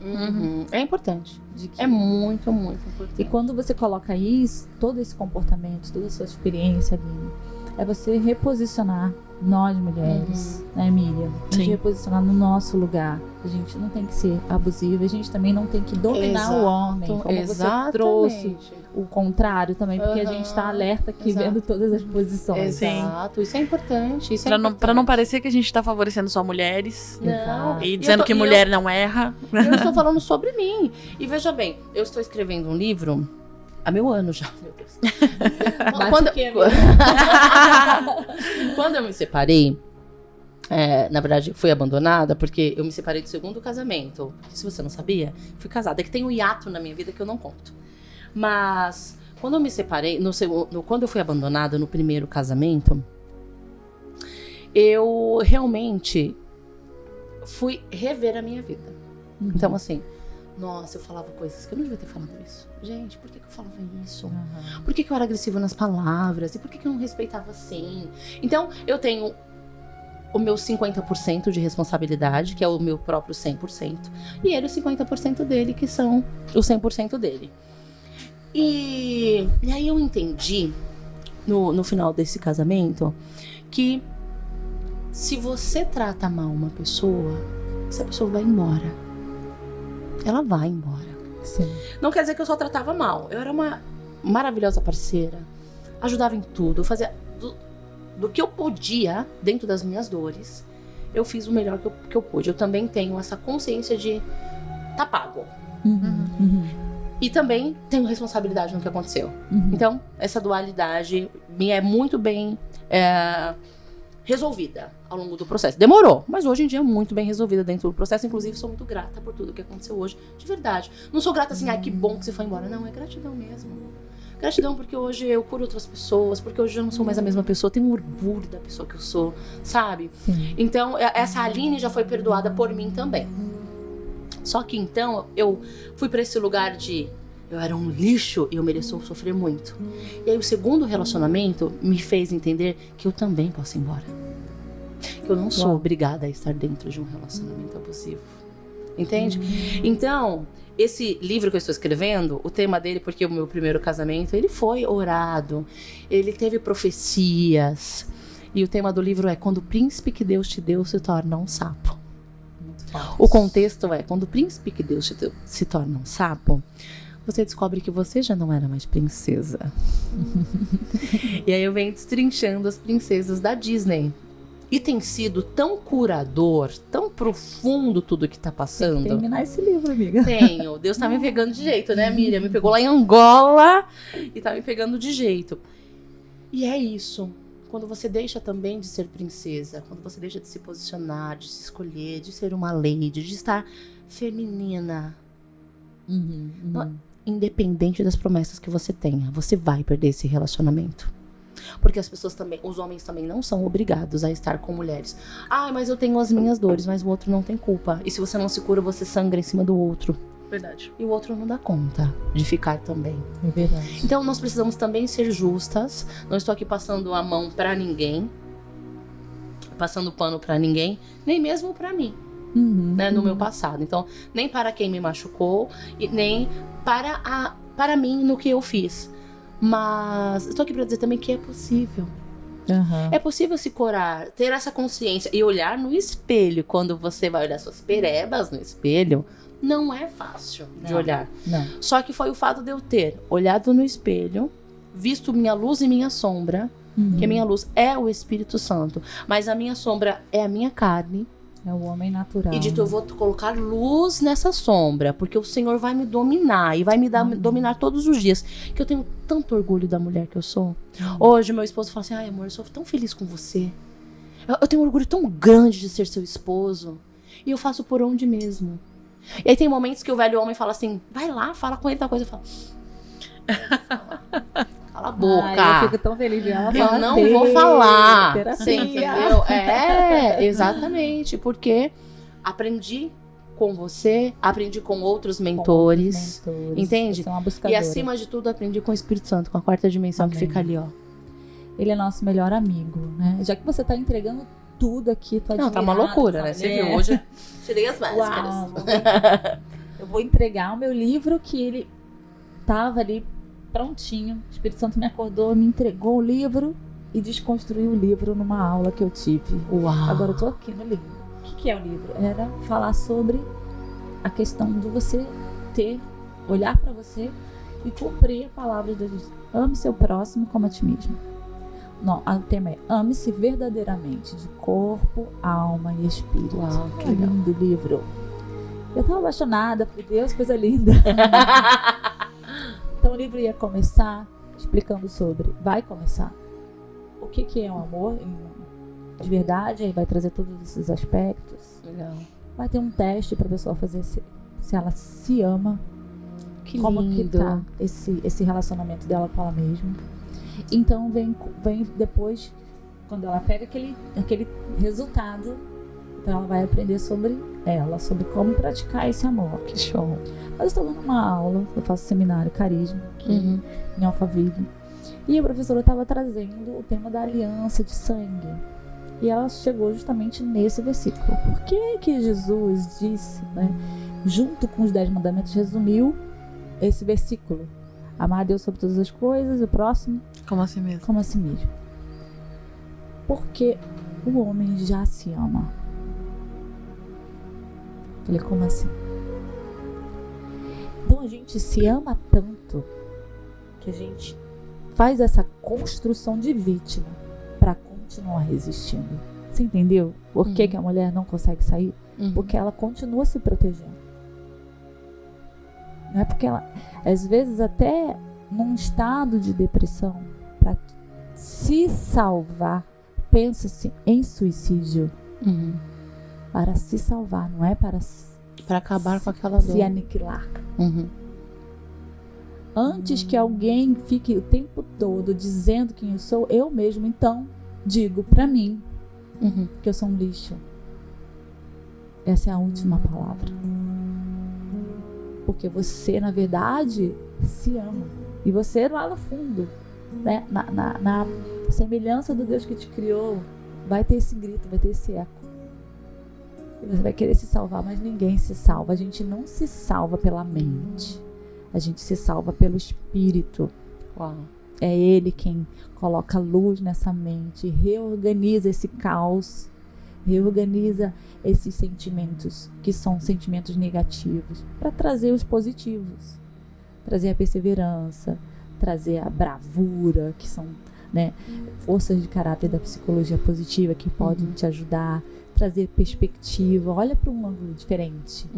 É importante. É muito, muito importante. E quando você coloca isso, todo esse comportamento, toda a sua experiência ali, é você reposicionar nós mulheres, né, Miriam? Sim. Reposicionar no nosso lugar. A gente não tem que ser abusiva, a gente também não tem que dominar o homem, como você trouxe o contrário também, porque a gente está alerta aqui vendo todas as posições. Exato, isso é importante. Pra não parecer que a gente tá favorecendo só mulheres. Não. E dizendo que mulher não erra. Eu estou falando sobre mim. E veja bem, eu estou escrevendo um livro há 1000 anos já, meu Deus. Quando eu me separei, na verdade, fui abandonada porque eu me separei do segundo casamento. Porque, se você não sabia, fui casada. É que tem um hiato na minha vida que eu não conto. Mas, quando eu me separei, quando eu fui abandonada no primeiro casamento, eu realmente fui rever a minha vida. Então, assim, nossa, eu falava coisas que eu não devia ter falado isso. Gente, por que eu falava isso? Por que eu era agressiva nas palavras? E por que eu não respeitava assim? Então, eu tenho o meu 50% de responsabilidade, que é o meu próprio 100%. E ele, o 50% dele, que são o 100% dele. E aí eu entendi, no final desse casamento, que se você trata mal uma pessoa, essa pessoa vai embora. ela vai embora. Sim. Não quer dizer que eu só tratava mal. Eu era uma maravilhosa parceira. Ajudava em tudo. Fazia do que eu podia, dentro das minhas dores, eu fiz o melhor que eu pude. Eu também tenho essa consciência de tá pago. E também tenho responsabilidade no que aconteceu. Então, essa dualidade me é muito bem resolvida ao longo do processo. Demorou, mas hoje em dia é muito bem resolvida dentro do processo. Inclusive, sou muito grata por tudo que aconteceu hoje. De verdade. Não sou grata assim, ai, que bom que você foi embora. Não, é gratidão mesmo. Gratidão porque hoje eu curo outras pessoas, porque hoje eu não sou mais a mesma pessoa, tenho orgulho da pessoa que eu sou, sabe? Sim. Então, essa Aline já foi perdoada por mim também. Só que então, eu fui pra esse lugar de eu era um lixo e eu mereço sofrer muito. E aí o segundo relacionamento me fez entender que eu também posso ir embora. Que eu não sou obrigada a estar dentro de um relacionamento abusivo. Entende? Então, esse livro que eu estou escrevendo, o tema dele, porque o meu primeiro casamento, ele foi orado, ele teve profecias. E o tema do livro é quando o príncipe que Deus te deu se torna um sapo. O contexto é, quando o príncipe que Deus te deu se torna um sapo, você descobre que você já não era mais princesa. E aí eu venho destrinchando as princesas da Disney. E tem sido tão curador, tão profundo tudo que tá passando. Tem que terminar esse livro, amiga. Tenho. Deus tá me pegando de jeito, né, Miriam? Me pegou lá em Angola e tá me pegando de jeito. E é isso. Quando você deixa também de ser princesa, quando você deixa de se posicionar, de se escolher, de ser uma lady, de estar feminina. Independente das promessas que você tenha, você vai perder esse relacionamento. Porque as pessoas também, os homens também não são obrigados a estar com mulheres. Ah, mas eu tenho as minhas dores, mas o outro não tem culpa. E se você não se cura, você sangra em cima do outro. Verdade. E o outro não dá conta de ficar também. É verdade. Então nós precisamos também ser justas. Não estou aqui passando a mão pra ninguém, passando pano pra ninguém, nem mesmo pra mim. Né, no meu passado. Então, nem para quem me machucou, e nem para mim no que eu fiz. Mas estou aqui para dizer também que é possível. É possível se curar, ter essa consciência e olhar no espelho. Quando você vai olhar suas perebas no espelho, não é fácil de olhar. Não. Só que foi o fato de eu ter olhado no espelho, visto minha luz e minha sombra, que a minha luz é o Espírito Santo, mas a minha sombra é a minha carne. É o homem natural. E dito, eu vou colocar luz nessa sombra, porque o Senhor vai me dominar e vai me dominar todos os dias. Que eu tenho tanto orgulho da mulher que eu sou. Hoje, meu esposo fala assim, ai amor, eu sou tão feliz com você. Eu tenho um orgulho tão grande de ser seu esposo. E eu faço por onde mesmo. E aí tem momentos que o velho homem fala assim, vai lá, fala com ele tal coisa. Eu falo, cala a boca. Eu fico tão feliz de ela. Eu não vou falar. Terapia. Você entendeu? Exatamente. Porque aprendi com você, aprendi com outros mentores. Entende? Você é uma E buscadora. acima de tudo, aprendi com o Espírito Santo, com a quarta dimensão. Amém. Que fica ali, ó. Ele é nosso melhor amigo, né? Já que você tá entregando tudo aqui, tô Não, tá uma loucura, né? Você viu hoje? Tirei as máscaras. Eu vou entregar o meu livro que ele tava ali prontinho. O Espírito Santo me acordou, me entregou o livro e desconstruiu o livro numa aula que eu tive. Uau. Agora eu tô aqui no livro. O que é o livro? Era falar sobre a questão de você olhar para você e cumprir a palavra de Deus. Ame seu próximo como a ti mesmo. Não, o tema é ame-se verdadeiramente, de corpo, alma e espírito. Uau, que lindo livro. Eu tava apaixonada por Deus, coisa linda. Então o livro ia começar explicando sobre, vai começar o que é o amor de verdade, aí vai trazer todos esses aspectos. Legal. Vai ter um teste pra pessoa fazer se ela se ama, que como lindo. que tá esse relacionamento dela com ela mesma. Então vem depois, quando ela pega aquele resultado, então ela vai aprender sobre ela, sobre como praticar esse amor. Que show. Mas eu estou dando uma aula, eu faço seminário Carisma aqui em Alphaville, e a professora estava trazendo o tema da aliança de sangue. E ela chegou justamente nesse versículo. Por que Jesus disse, né, junto com os 10 mandamentos, resumiu esse versículo? Amar a Deus sobre todas as coisas, o próximo como a si mesmo. Como a si mesmo. Porque o homem já se ama. Falei, como assim? Então a gente se ama tanto que a gente faz essa construção de vítima para continuar resistindo. Você entendeu? Por que a mulher não consegue sair? Porque ela continua se protegendo. Não é porque ela, às vezes até num estado de depressão, para se salvar, pensa-se em suicídio. Para se salvar, não é para acabar com aquela dor. Se aniquilar. Antes que alguém fique o tempo todo dizendo quem eu sou, eu mesmo então digo para mim que eu sou um lixo. Essa é a última palavra. Porque você, na verdade, se ama. E você lá no fundo, né, na semelhança do Deus que te criou, vai ter esse grito, vai ter esse eco. E você vai querer se salvar, mas ninguém se salva. A gente não se salva pela mente. A gente se salva pelo Espírito. Uau. É Ele quem coloca luz nessa mente, reorganiza esse caos, reorganiza esses sentimentos que são sentimentos negativos para trazer os positivos, trazer a perseverança, trazer a bravura, que são, né, forças de caráter da psicologia positiva que podem te ajudar, trazer perspectiva. Olha para um ângulo diferente.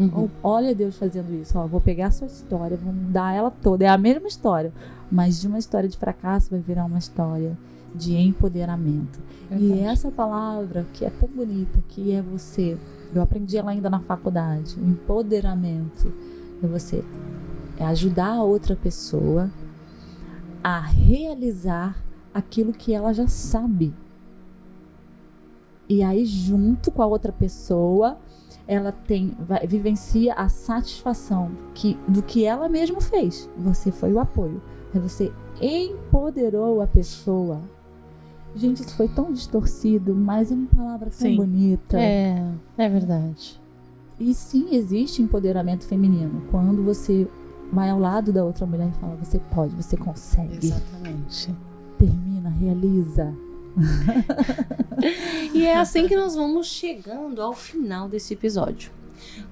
Olha Deus fazendo isso. Ó, vou pegar a sua história, vou mudar ela toda. É a mesma história, mas de uma história de fracasso vai virar uma história de empoderamento. E essa palavra que é tão bonita, que é você, eu aprendi ela ainda na faculdade, o empoderamento é você, é ajudar a outra pessoa a realizar aquilo que ela já sabe. E aí, junto com a outra pessoa, ela vivencia a satisfação do que ela mesma fez. Você foi o apoio. Você empoderou a pessoa. Gente, isso foi tão distorcido, mas é uma palavra tão bonita. É verdade. E sim, existe empoderamento feminino. Quando você vai ao lado da outra mulher e fala, você pode, você consegue. Exatamente. Termina, realiza. E é assim que nós vamos chegando ao final desse episódio,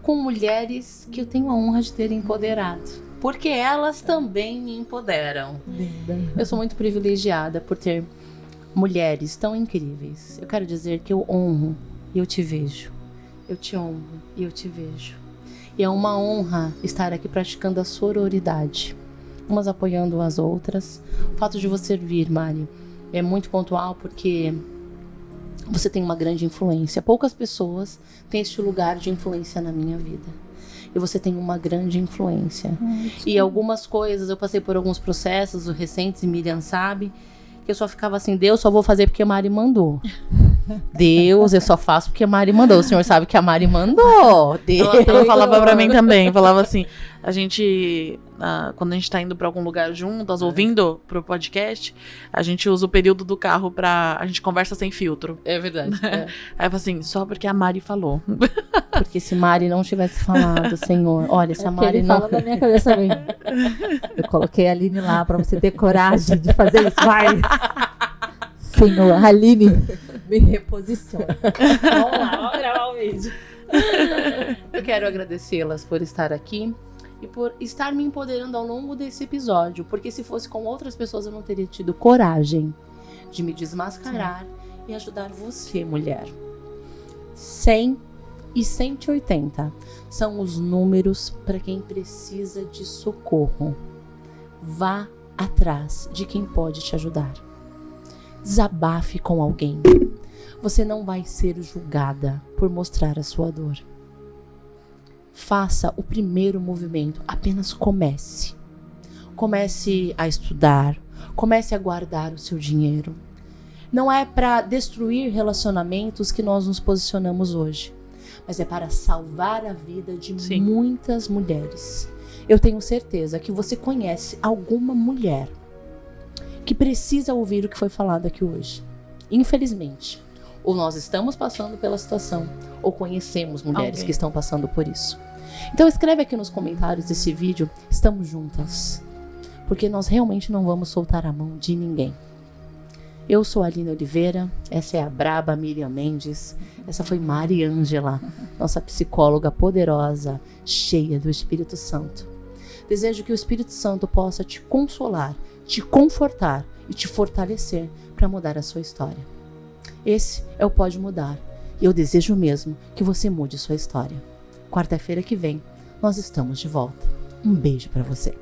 com mulheres que eu tenho a honra de ter empoderado, porque elas também me empoderam. Linda. Eu sou muito privilegiada por ter mulheres tão incríveis. Eu quero dizer que eu honro e eu te vejo, eu te honro e eu te vejo, e é uma honra estar aqui praticando a sororidade, umas apoiando as outras. O fato de você vir, Mari, é muito pontual porque você tem uma grande influência. Poucas pessoas têm este lugar de influência na minha vida. E você tem uma grande influência. E algumas coisas, eu passei por alguns processos recentes, e Miriam sabe, que eu só ficava assim, Deus, só vou fazer porque a Mari mandou. Deus, eu só faço porque a Mari mandou. O senhor sabe que a Mari mandou. Deus. Ela falava pra mim também, falava assim, a gente, quando a gente tá indo pra algum lugar juntas, ouvindo pro podcast, a gente usa o período do carro a gente conversa sem filtro. É verdade. Aí eu falo assim, só porque a Mari falou. Porque se Mari não tivesse falado, Senhor, olha, se a Mari ele não... fala na minha cabeça bem. Eu coloquei a Aline lá pra você ter coragem de fazer isso, vai! Senhor, Aline, me reposiciona. Vamos lá, vamos gravar o vídeo. Eu quero agradecê-las por estar aqui e por estar me empoderando ao longo desse episódio, porque se fosse com outras pessoas eu não teria tido coragem de me desmascarar e ajudar você, mulher. 100 e 180 são os números para quem precisa de socorro. Vá atrás de quem pode te ajudar. Desabafe com alguém. Você não vai ser julgada por mostrar a sua dor. Faça o primeiro movimento, apenas comece. Comece a estudar, comece a guardar o seu dinheiro. Não é para destruir relacionamentos que nós nos posicionamos hoje, mas é para salvar a vida de muitas mulheres. Eu tenho certeza que você conhece alguma mulher que precisa ouvir o que foi falado aqui hoje. Infelizmente, ou nós estamos passando pela situação, ou conhecemos mulheres que estão passando por isso. Então escreve aqui nos comentários desse vídeo, estamos juntas, porque nós realmente não vamos soltar a mão de ninguém. Eu sou a Aline Oliveira, essa é a braba Miriam Mendes, essa foi Mari Ângela, nossa psicóloga poderosa, cheia do Espírito Santo. Desejo que o Espírito Santo possa te consolar, te confortar e te fortalecer para mudar a sua história. Esse é o Pode Mudar. E eu desejo mesmo que você mude sua história. Quarta-feira que vem, nós estamos de volta. Um beijo para você.